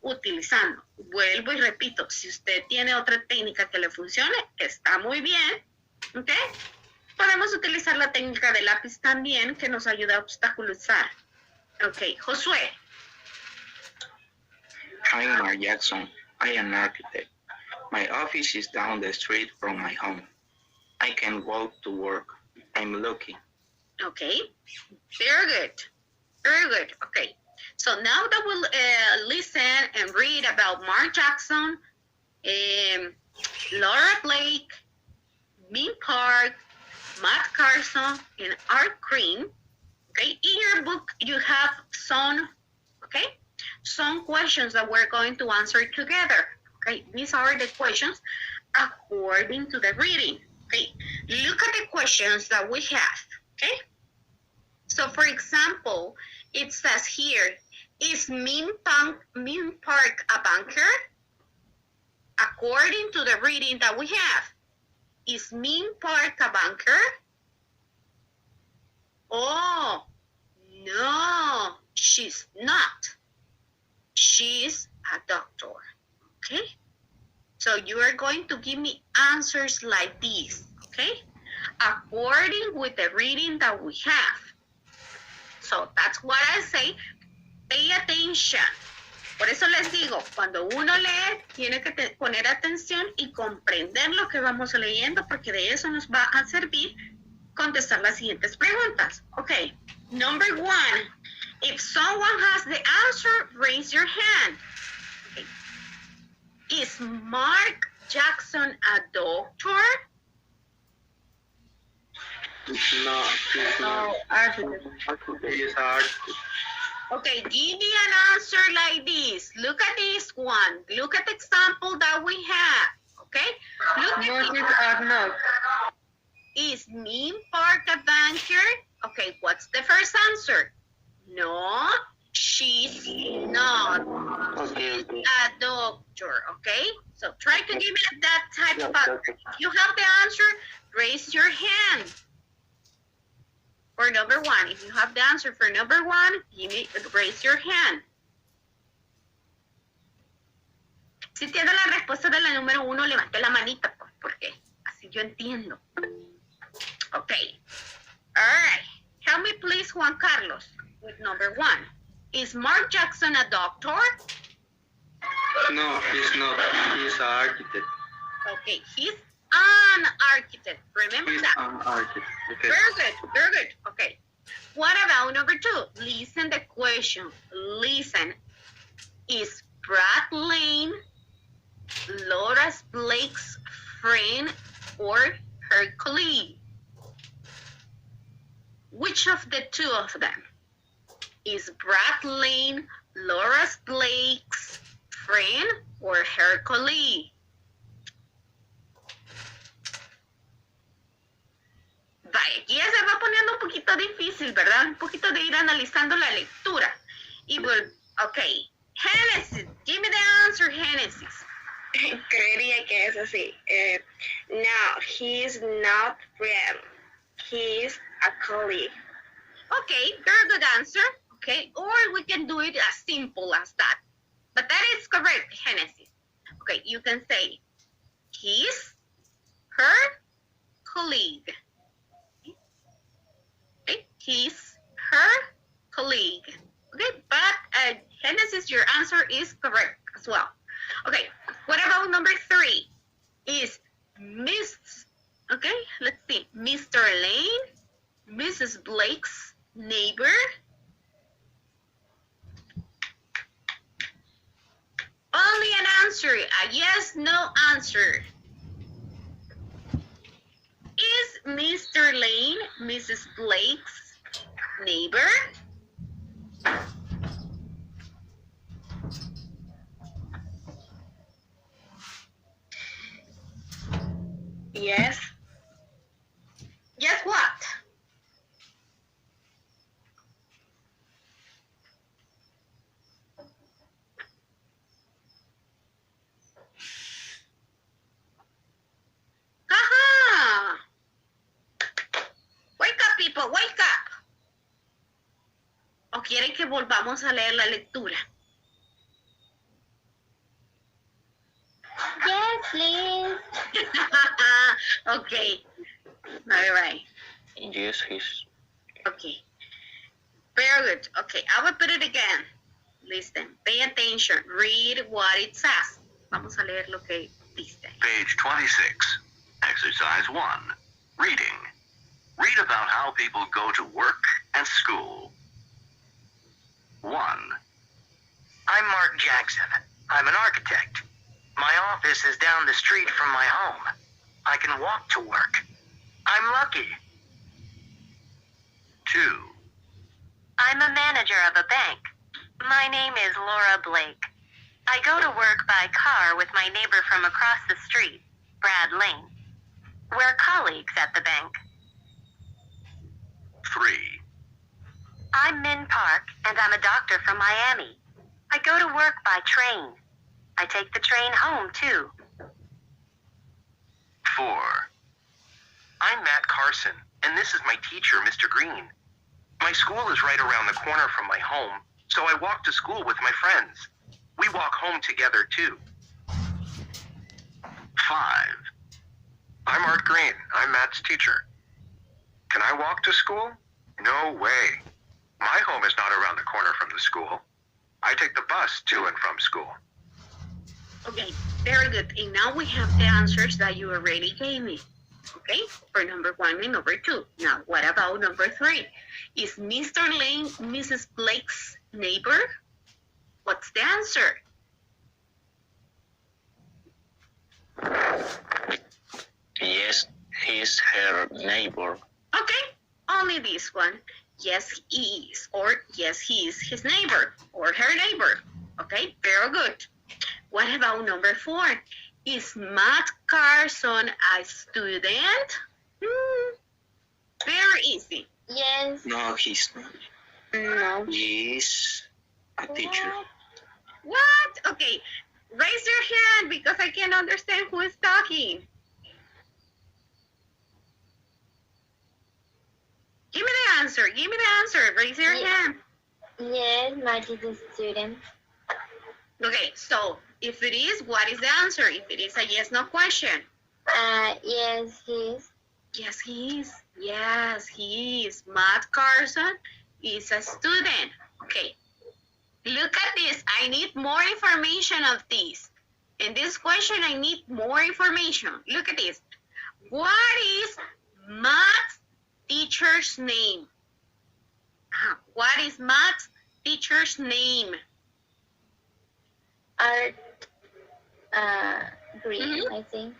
utilizando. Vuelvo y repito, si usted tiene otra técnica que le funcione, está muy bien, ¿ok? Podemos utilizar la técnica de lápiz también, que nos ayuda a obstaculizar. Ok, Josué. Hi, Mark Jackson. I am an architect. My office is down the street from my home. I can walk to work. I'm lucky. Okay, very good. Very good. Okay, so now that we'll listen and read about Mark Jackson, Laura Blake, Min Park, Matt Carson, and Art Green. Okay, in your book you have some questions that we're going to answer together. Okay, these are the questions according to the reading. Okay, look at the questions that we have. Okay, so for example, it says here, is Min Park a banker? According to the reading that we have, is Min Park a banker? Oh, no, she's not. She's a doctor. Okay? So you are going to give me answers like this, okay? According with the reading that we have. So that's what I say, pay attention. Por eso les digo, cuando uno lee, tiene que poner atención y comprender lo que vamos leyendo, porque de eso nos va a servir contestar las siguientes preguntas. Okay, number 1. If someone has the answer, raise your hand. Okay. Is Mark Jackson a doctor? No, he's not. Architect. He is an architect. Okay, give me an answer like this. Look at this one. Look at the example that we have. Okay? Look at Moses are not. Is Min Park a banker? Okay, what's the first answer? No, she's not. She's a doctor, okay? So try to give me that type of answer. If you have the answer, raise your hand. For number 1, if you have the answer for number 1, raise your hand. Si tiene la respuesta de la número 1, levante la manita, pues, porque así yo entiendo. Okay. All right. Help me please, Juan Carlos, with number 1. Is Mark Jackson a doctor? No, he's not. He's an architect. Okay, he's an architect. Remember He's that. an architect. Okay. Very good, very good. Okay. What about number 2? Listen the question. Listen. Is Brad Lane Laura Blake's friend or her colleague? Which of the two of them? Is Brad Lane Laura Blake's friend or her colleague? Vaya, aquí ya se va poniendo un poquito difícil, ¿verdad? Un poquito de ir analizando la lectura. Y okay, Genesis, give me the answer, Genesis. Creería que es así. No, he's not friend. He's a colleague. Okay, very good answer. Okay, or we can do it as simple as that. But that is correct, Genesis. Okay, you can say he's her colleague. Okay, he's her colleague. Okay, but Genesis, your answer is correct as well. Okay, what about number 3? Is let's see, Mr. Lane, Mrs. Blake's neighbor? Only an answer, a yes, no answer. Is Mr. Lane Mrs. Blake's neighbor? Yes. Yes, what? Aha! wake up. ¿O quieren que volvamos a leer la lectura? Yes, please. Okay. All right. Yes, he's. Okay. Very good. Okay, I will put it again. Listen, pay attention. Read what it says. Vamos a leer lo que dice. Page 26. Exercise 1. Reading. Read about how people go to work and school. 1. I'm Mark Jackson. I'm an architect. My office is down the street from my home. I can walk to work. I'm lucky. 2. I'm a manager of a bank. My name is Laura Blake. I go to work by car with my neighbor from across the street, Brad Lane. We're colleagues at the bank. 3. I'm Min Park, and I'm a doctor from Miami. I go to work by train. I take the train home, too. 4. I'm Matt Carson, and this is my teacher, Mr. Green. My school is right around the corner from my home, so I walk to school with my friends. We walk home together, too. 5. I'm Art Green. I'm Matt's teacher. Can I walk to school? No way. My home is not around the corner from the school. I take the bus to and from school. Okay, very good. And now we have the answers that you already gave me. Okay, for number 1 and number 2. Now, what about number 3? Is Mr. Lane Mrs. Blake's neighbor? What's the answer? Yes, he's her neighbor. Okay, only this one. Yes, he is. Or yes, he is his neighbor or her neighbor. Okay, very good. What about number 4? Is Matt Carson a student? Very easy. Yes. No, he's not. No. He's a teacher. What? Okay, raise your hand because I can't understand who is talking. Give me the answer. Give me the answer. Raise your hand. Yes, Matt is a student. Okay, so if it is, what is the answer? If it is a yes/no question. Yes, he is. Yes, he is. Yes, he is. Matt Carson is a student. Okay. Look at this. I need more information of this. In this question, I need more information. Look at this. What is Matt's teacher's name? What is Matt's teacher's name? Art Green, I think.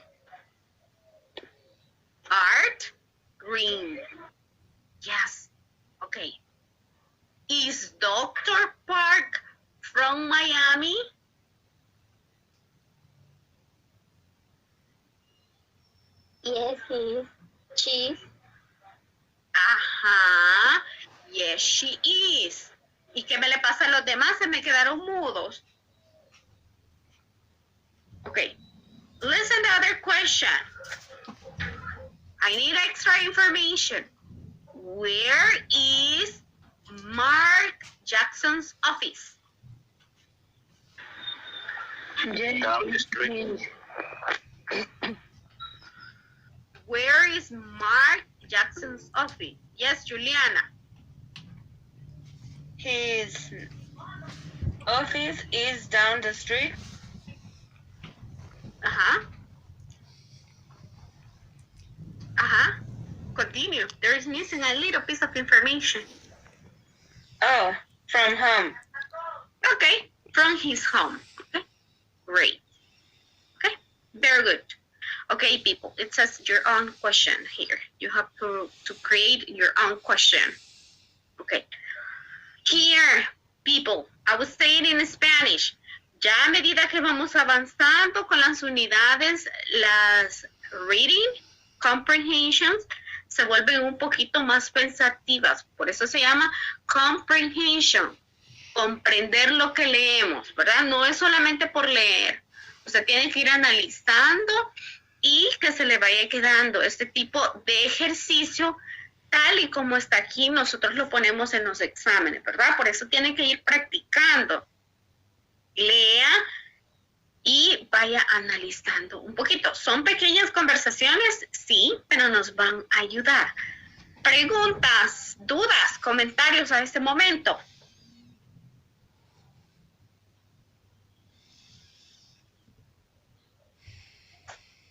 Art Green. Yes. Okay. Is Dr. Park from Miami? Yes, he is. She is. Ajá. Yes, she is. ¿Y qué me le pasa a los demás? Se me quedaron mudos. Okay. Listen to the other question. I need extra information. Where is Mark Jackson's office? Down the street. Where is Mark Jackson's office? Yes, Juliana. His office is down the street. Uh-huh. Uh-huh. Continue. There is missing a little piece of information. Oh, from home. Okay, from his home. Okay, great. Okay, very good. Okay, people, it says your own question here. You have to create your own question. Okay. Here, people, I was saying in Spanish, ya a medida que vamos avanzando con las unidades, las reading comprehensions se vuelven un poquito más pensativas. Por eso se llama comprehension, comprender lo que leemos, ¿verdad? No es solamente por leer. Usted tiene que ir analizando y que se le vaya quedando este tipo de ejercicio tal y como está aquí, nosotros lo ponemos en los exámenes, ¿verdad? Por eso tienen que ir practicando. Lea y vaya analizando un poquito. ¿Son pequeñas conversaciones? Sí, pero nos van a ayudar. Preguntas, dudas, comentarios a este momento.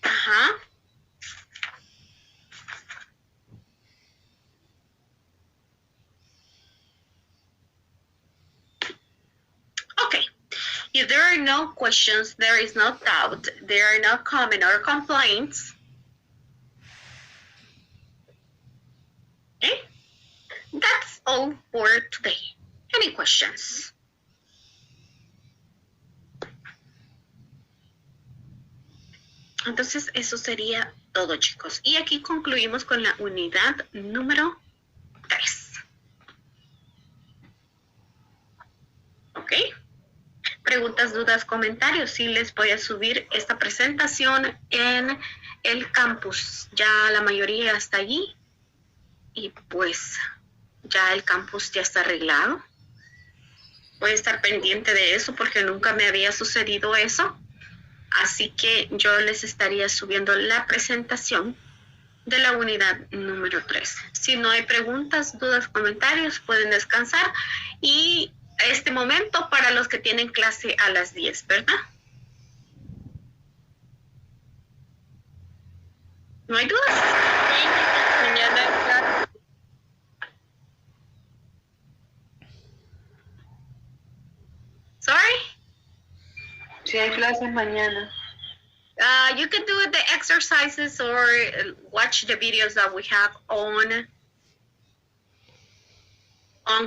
Ajá. Okay. If there are no questions, there is no doubt, there are no comment or complaints. Okay. That's all for today. Any questions? Entonces, eso sería todo, chicos. Y aquí concluimos con la unidad número 3. ¿Ok? Preguntas, dudas, comentarios. Sí, les voy a subir esta presentación en el campus. Ya la mayoría está allí. Y pues, ya el campus ya está arreglado. Voy a estar pendiente de eso porque nunca me había sucedido eso. Así que yo les estaría subiendo la presentación de la unidad número 3. Si no hay preguntas, dudas, comentarios, pueden descansar. Y este momento para los que tienen clase a las 10, ¿verdad? ¿No hay dudas? Mañana. Sorry? Si hay clases mañana. You can do the exercises or watch the videos that we have on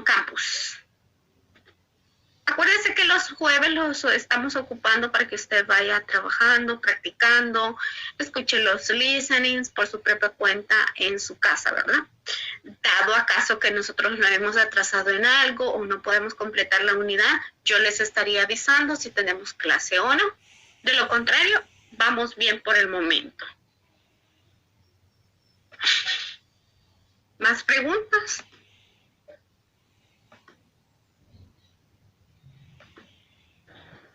campus. Acuérdense que los jueves los estamos ocupando para que usted vaya trabajando, practicando, escuche los listenings por su propia cuenta en su casa, ¿verdad? Dado acaso que nosotros lo hemos atrasado en algo o no podemos completar la unidad, yo les estaría avisando si tenemos clase o no. De lo contrario, vamos bien por el momento. ¿Más preguntas?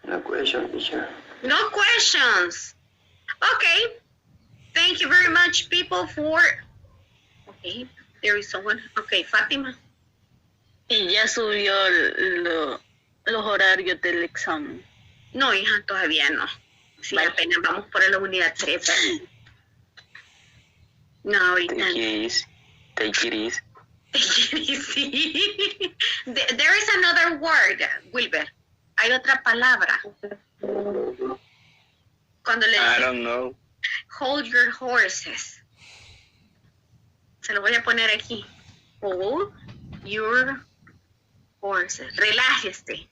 No question, teacher. No questions. Okay. Thank you very much, people, for... Okay, there is someone. Okay, Fátima. Y ya subió los horarios del examen. No, hija, todavía no. Sí, vale. Apenas vamos por la unidad 3. No, ahorita no. Take it easy. There is another word, Wilber. Hay otra palabra. Cuando le I don't know. Hold your horses. Se lo voy a poner aquí. Hold your horses. Relájese.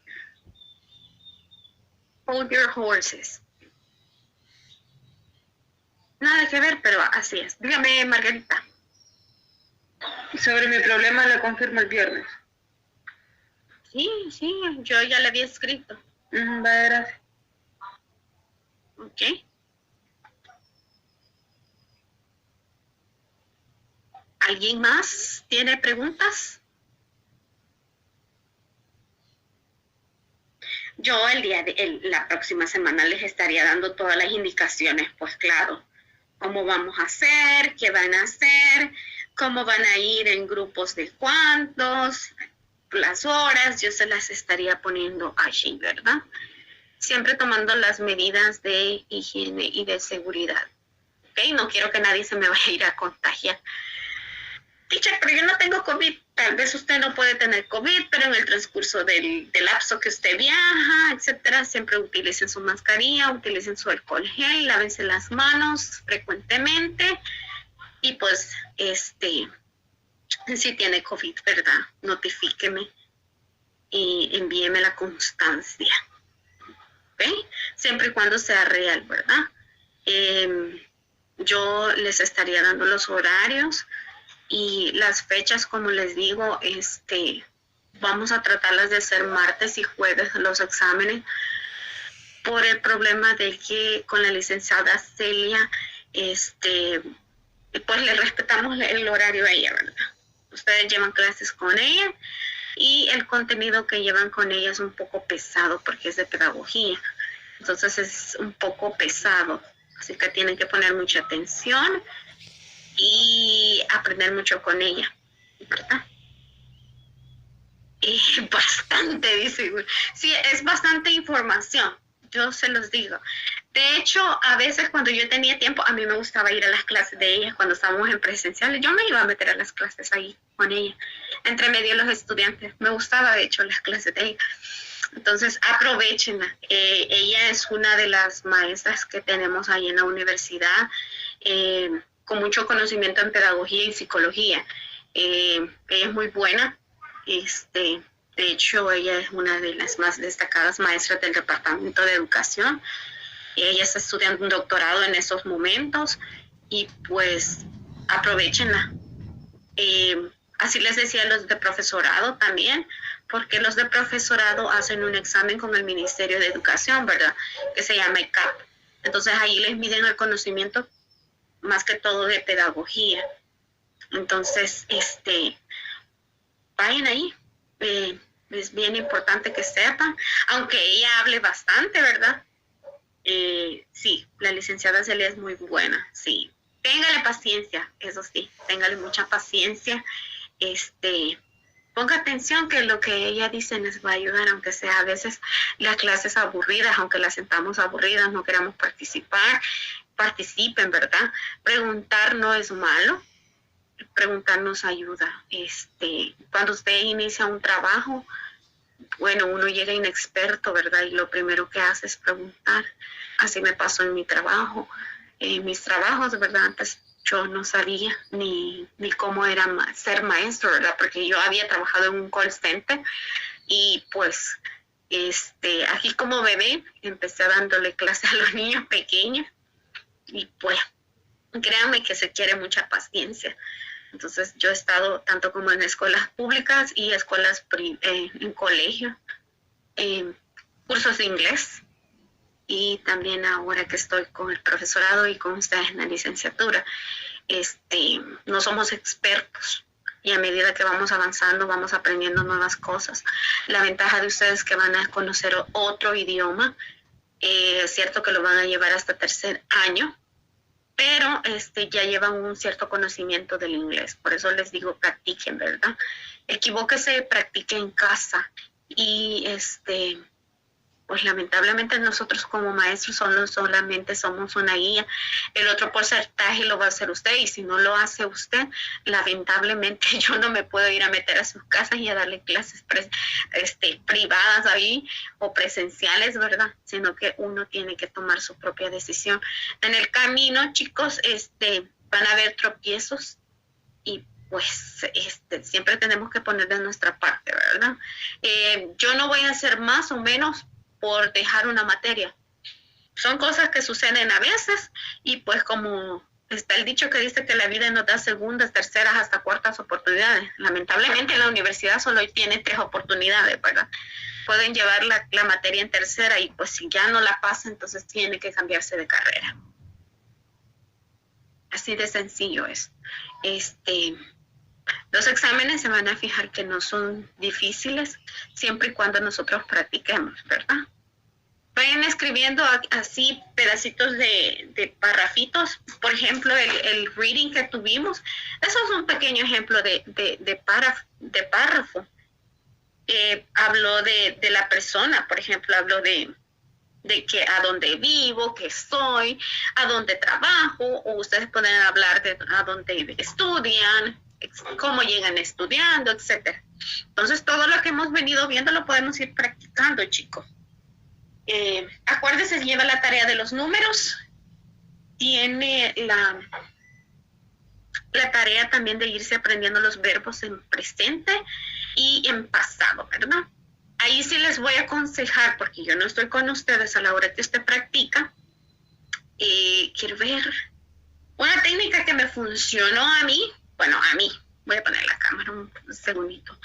Hold your horses. Nada que ver, pero así es. Dígame, Margarita. Sobre mi problema le confirmo el viernes. Sí, yo ya le había escrito. Gracias. Ok. ¿Alguien más tiene preguntas? Yo la próxima semana les estaría dando todas las indicaciones, pues claro, cómo vamos a hacer, qué van a hacer, cómo van a ir en grupos de cuántos, las horas, yo se las estaría poniendo allí, ¿verdad? Siempre tomando las medidas de higiene y de seguridad. ¿Ok? No quiero que nadie se me vaya a ir a contagiar. Teacher, pero yo no tengo COVID. Tal vez usted no puede tener COVID, pero en el transcurso del lapso que usted viaja, etcétera, siempre utilicen su mascarilla, utilicen su alcohol gel, lávense las manos frecuentemente y pues, si tiene COVID, ¿verdad? Notifíqueme y envíeme la constancia. ¿Ok? Siempre y cuando sea real, ¿verdad? Yo les estaría dando los horarios y las fechas, como les digo, vamos a tratarlas de hacer martes y jueves los exámenes por el problema de que con la licenciada Celia, pues le respetamos el horario a ella, ¿verdad? ustedes llevan clases con ella y el contenido que llevan con ella es un poco pesado porque es de pedagogía. Entonces es un poco pesado. Así que tienen que poner mucha atención y aprender mucho con ella, ¿verdad? Y bastante, dice. Sí, es bastante información, yo se los digo. De hecho, a veces cuando yo tenía tiempo, a mí me gustaba ir a las clases de ella cuando estábamos en presenciales. Yo me iba a meter a las clases ahí con ella, entre medio de los estudiantes. Me gustaba, de hecho, las clases de ella. Entonces, aprovechenla. Ella es una de las maestras que tenemos ahí en la universidad, con mucho conocimiento en pedagogía y psicología. Ella es muy buena. De hecho, ella es una de las más destacadas maestras del Departamento de Educación. Ella está estudiando un doctorado en estos momentos y pues aprovechenla. Así les decía a los de profesorado también, porque los de profesorado hacen un examen con el Ministerio de Educación, ¿verdad? Que se llama ECAP. Entonces ahí les miden el conocimiento más que todo de pedagogía. Entonces, vayan ahí. Es bien importante que sepan, aunque ella hable bastante, ¿verdad? Sí, la licenciada Celia es muy buena, sí. Téngale paciencia, eso sí, téngale mucha paciencia. Ponga atención que lo que ella dice les va a ayudar, aunque sea a veces las clases aburridas, aunque las sentamos aburridas, no queramos participar, participen, ¿verdad? Preguntar no es malo, preguntar nos ayuda. Cuando usted inicia un trabajo, bueno, uno llega inexperto, ¿verdad? Y lo primero que hace es preguntar. Así me pasó en mi trabajo, en mis trabajos, ¿verdad? Antes yo no sabía ni cómo era ser maestro, ¿verdad? Porque yo había trabajado en un call center y pues aquí como bebé empecé dándole clases a los niños pequeños y pues créanme que se quiere mucha paciencia. Entonces yo he estado tanto como en escuelas públicas y escuelas en colegio, cursos de inglés y también ahora que estoy con el profesorado y con ustedes en la licenciatura. No somos expertos y a medida que vamos avanzando vamos aprendiendo nuevas cosas. La ventaja de ustedes es que van a conocer otro idioma. Es cierto que lo van a llevar hasta tercer año, pero ya llevan un cierto conocimiento del inglés. Por eso les digo, practiquen, ¿verdad? Equivóquese, practique en casa. Y pues lamentablemente nosotros como maestros solamente somos una guía. El otro porcentaje lo va a hacer usted, y si no lo hace usted, lamentablemente yo no me puedo ir a meter a sus casas y a darle clases privadas ahí o presenciales, ¿verdad? Sino que uno tiene que tomar su propia decisión. En el camino, chicos, van a haber tropiezos y pues siempre tenemos que poner de nuestra parte, ¿verdad? Yo no voy a hacer más o menos por dejar una materia. Son cosas que suceden a veces y pues como está el dicho que dice que la vida nos da segundas, terceras, hasta cuartas oportunidades. Lamentablemente en la universidad solo tiene 3 oportunidades, ¿verdad? Pueden llevar la materia en tercera y pues si ya no la pasa, entonces tiene que cambiarse de carrera. Así de sencillo es. Los exámenes se van a fijar que no son difíciles siempre y cuando nosotros practiquemos, ¿verdad? Vayan escribiendo así pedacitos de párrafitos. Por ejemplo, el reading que tuvimos, eso es un pequeño ejemplo de párrafo. Habló de la persona, por ejemplo, habló de que a dónde vivo, qué soy, a dónde trabajo, o ustedes pueden hablar de a dónde estudian, cómo llegan estudiando, etc. Entonces, todo lo que hemos venido viendo lo podemos ir practicando, chicos. Acuérdense, lleva la tarea de los números, tiene la tarea también de irse aprendiendo los verbos en presente y en pasado, ¿verdad? Ahí sí les voy a aconsejar, porque yo no estoy con ustedes a la hora que usted practica, quiero ver una técnica que me funcionó a mí. Bueno, a mí, voy a poner la cámara un segundito.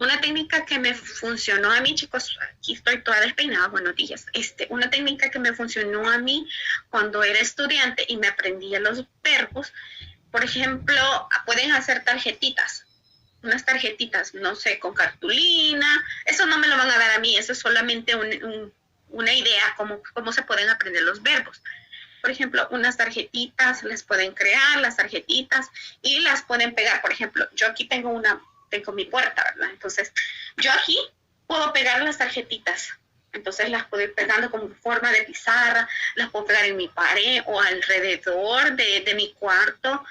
Una técnica que me funcionó a mí, chicos, aquí estoy toda despeinada, buenos días. Una técnica que me funcionó a mí cuando era estudiante y me aprendía los verbos. Por ejemplo, pueden hacer tarjetitas. unas tarjetitas, no sé, con cartulina. Eso no me lo van a dar a mí, eso es solamente una idea cómo se pueden aprender los verbos. Por ejemplo, unas tarjetitas, les pueden crear las tarjetitas y las pueden pegar. Por ejemplo, yo aquí tengo mi puerta, ¿verdad? Entonces, yo aquí puedo pegar las tarjetitas. Entonces las puedo ir pegando como forma de pizarra, las puedo pegar en mi pared o alrededor de mi cuarto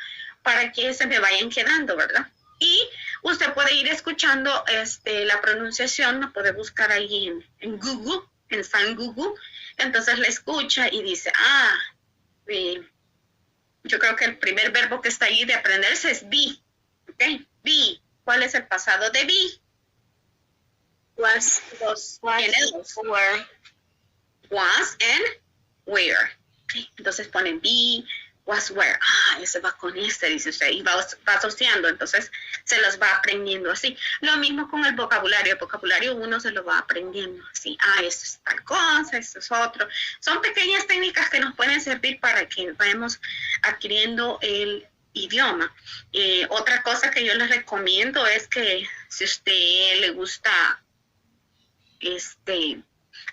para que se me vayan quedando, ¿verdad? Y usted puede ir escuchando la pronunciación, la puede buscar ahí en Google, en San Google. Entonces la escucha y dice, yo creo que el primer verbo que está ahí de aprenderse es be. ¿Ok? Be. ¿Cuál es el pasado de be? Was, were. Was and where. Okay. Entonces ponen be, was, where. Ese va con dice usted, y va asociando, entonces se los va aprendiendo así. Lo mismo con el vocabulario uno se lo va aprendiendo así. Esto es tal cosa, esto es otro. Son pequeñas técnicas que nos pueden servir para que vayamos adquiriendo el idioma. Otra cosa que yo les recomiendo es que si usted le gusta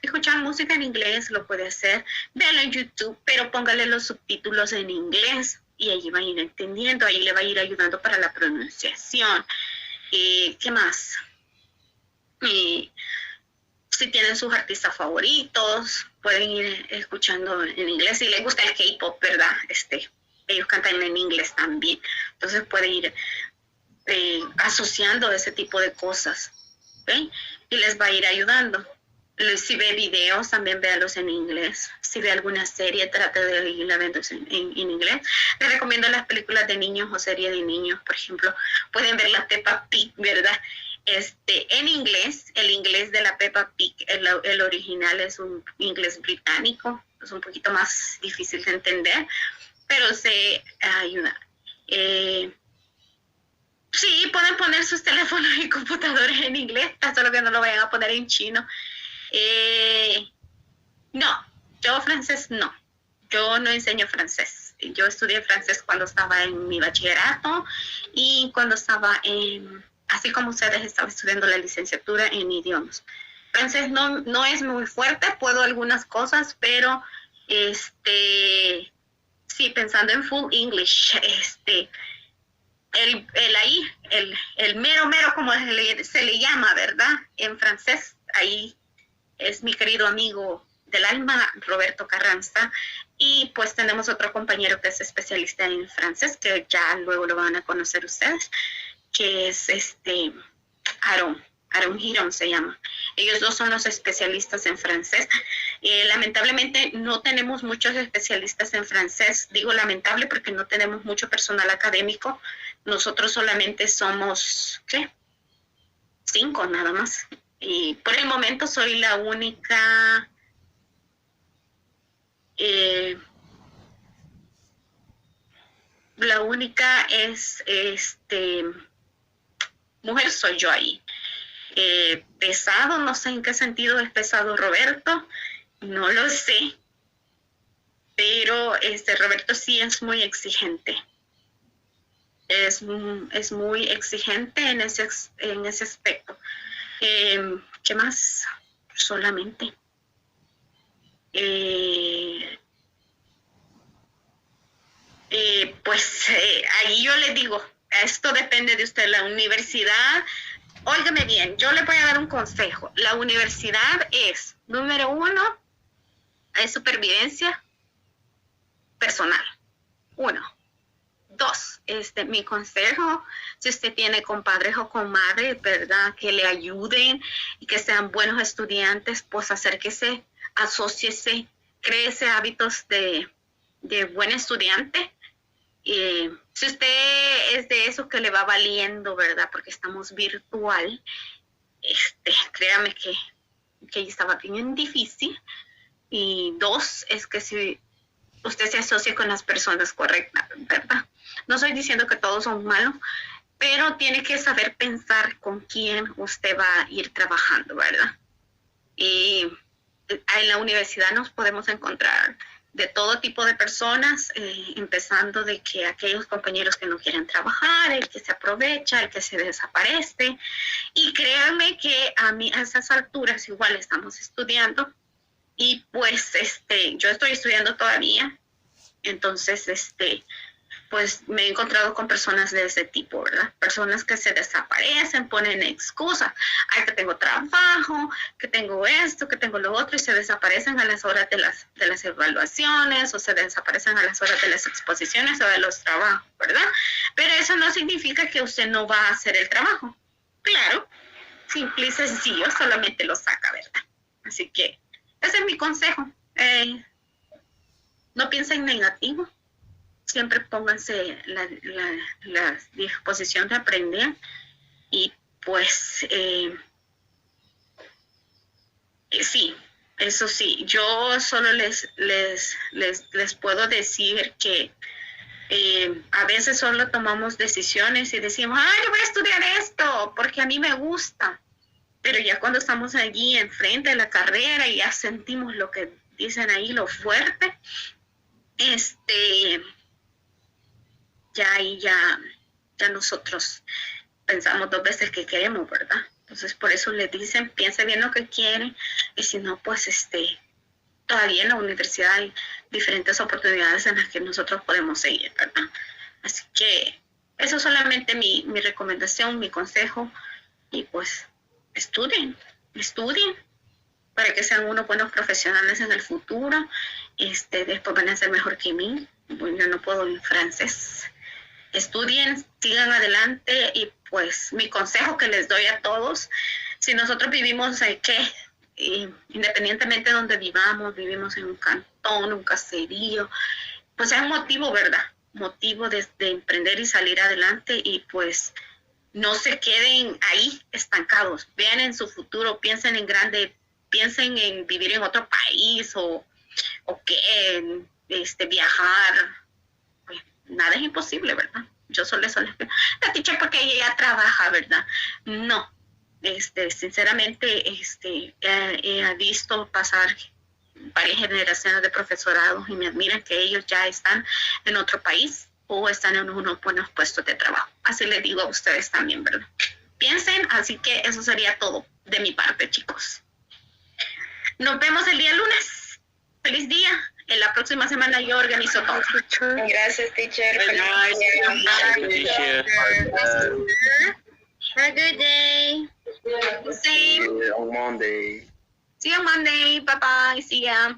escuchar música en inglés, lo puede hacer, véalo en YouTube, pero póngale los subtítulos en inglés y allí va a ir entendiendo, ahí le va a ir ayudando para la pronunciación. ¿Qué más? Si tienen sus artistas favoritos, pueden ir escuchando en inglés. Si les gusta el K-pop, ¿verdad? Ellos cantan en inglés también, entonces puede ir asociando ese tipo de cosas, ¿ok? Y les va a ir ayudando. Si ve videos, también véalos en inglés. Si ve alguna serie, trate de irla viendo en inglés. Les recomiendo las películas de niños o series de niños. Por ejemplo, pueden ver la Peppa Pig, ¿verdad? En inglés, el inglés de la Peppa Pig, el original es un inglés británico. Es un poquito más difícil de entender, pero se ayuda. Sí, pueden poner sus teléfonos y computadores en inglés, solo que no lo vayan a poner en chino. No, yo francés no. Yo no enseño francés. Yo estudié francés cuando estaba en mi bachillerato y cuando estaba así como ustedes, estaba estudiando la licenciatura en idiomas. Francés no es muy fuerte, puedo algunas cosas, pero sí, pensando en full English, el mero, como se le llama, ¿verdad? En francés, ahí es mi querido amigo del alma, Roberto Carranza, y pues tenemos otro compañero que es especialista en francés, que ya luego lo van a conocer ustedes, que es Aaron Girón se llama. Ellos dos son los especialistas en francés. Lamentablemente no tenemos muchos especialistas en francés. Digo lamentable porque no tenemos mucho personal académico. Nosotros solamente somos, 5 nada más. Y por el momento soy la única mujer soy yo ahí. Pesado, no sé en qué sentido es pesado Roberto, no lo sé, pero Roberto sí es muy exigente. Es muy exigente en ese aspecto. ¿Qué más? Solamente. Ahí yo le digo, esto depende de usted. La universidad, óigame bien, yo le voy a dar un consejo. La universidad es, número 1, es supervivencia personal. 1. 2, mi consejo, si usted tiene compadres o comadres, ¿verdad?, que le ayuden y que sean buenos estudiantes, pues acérquese, asóciese, créese hábitos de buen estudiante. Si usted es de eso que le va valiendo, ¿verdad?, porque estamos virtual, créame que estaba bien difícil. Y 2, es que si usted se asocia con las personas correctas, ¿verdad? No estoy diciendo que todos son malos, pero tiene que saber pensar con quién usted va a ir trabajando, ¿verdad? Y en la universidad nos podemos encontrar de todo tipo de personas, empezando de que aquellos compañeros que no quieren trabajar, el que se aprovecha, el que se desaparece. Y créanme que a mí a esas alturas igual estamos estudiando y pues yo estoy estudiando todavía, entonces pues me he encontrado con personas de ese tipo, ¿verdad? Personas que se desaparecen, ponen excusas, ay, que tengo trabajo, que tengo esto, que tengo lo otro, y se desaparecen a las horas de las evaluaciones, o se desaparecen a las horas de las exposiciones o de los trabajos, ¿verdad? Pero eso no significa que usted no va a hacer el trabajo. Claro, simple y sencillo, solamente lo saca, ¿verdad? Así que ese es mi consejo. No piensen negativo. Siempre pónganse la disposición de aprender y pues sí, eso sí, yo solo les puedo decir que a veces solo tomamos decisiones y decimos, yo voy a estudiar esto porque a mí me gusta, pero ya cuando estamos allí enfrente de la carrera y ya sentimos lo que dicen ahí, lo fuerte, ya nosotros pensamos 2 veces que queremos, ¿verdad? Entonces, por eso les dicen, piense bien lo que quieren, y si no, pues, todavía en la universidad hay diferentes oportunidades en las que nosotros podemos seguir, ¿verdad? Así que eso es solamente mi recomendación, mi consejo, y pues, estudien, para que sean unos buenos profesionales en el futuro. Después van a ser mejor que mí. Bueno, yo no puedo en francés. Estudien, sigan adelante y pues mi consejo que les doy a todos, si nosotros vivimos independientemente de donde vivimos en un cantón, un caserío, pues es un motivo, ¿verdad? Motivo de emprender y salir adelante y pues no se queden ahí estancados, vean en su futuro, piensen en grande, piensen en vivir en otro país o viajar. Pues, nada es imposible, ¿verdad? Yo solo la teacher porque ella ya trabaja, ¿verdad? No, sinceramente, he visto pasar varias generaciones de profesorados y me admiran que ellos ya están en otro país o están en unos buenos puestos de trabajo. Así les digo a ustedes también, ¿verdad? Piensen, así que eso sería todo de mi parte, chicos. Nos vemos el día lunes. ¡Feliz día! En la próxima semana yo organizo todo. Gracias, teacher. Bye, teacher. Have a good day. Same. On Monday. See you on Monday. Bye-bye. See ya.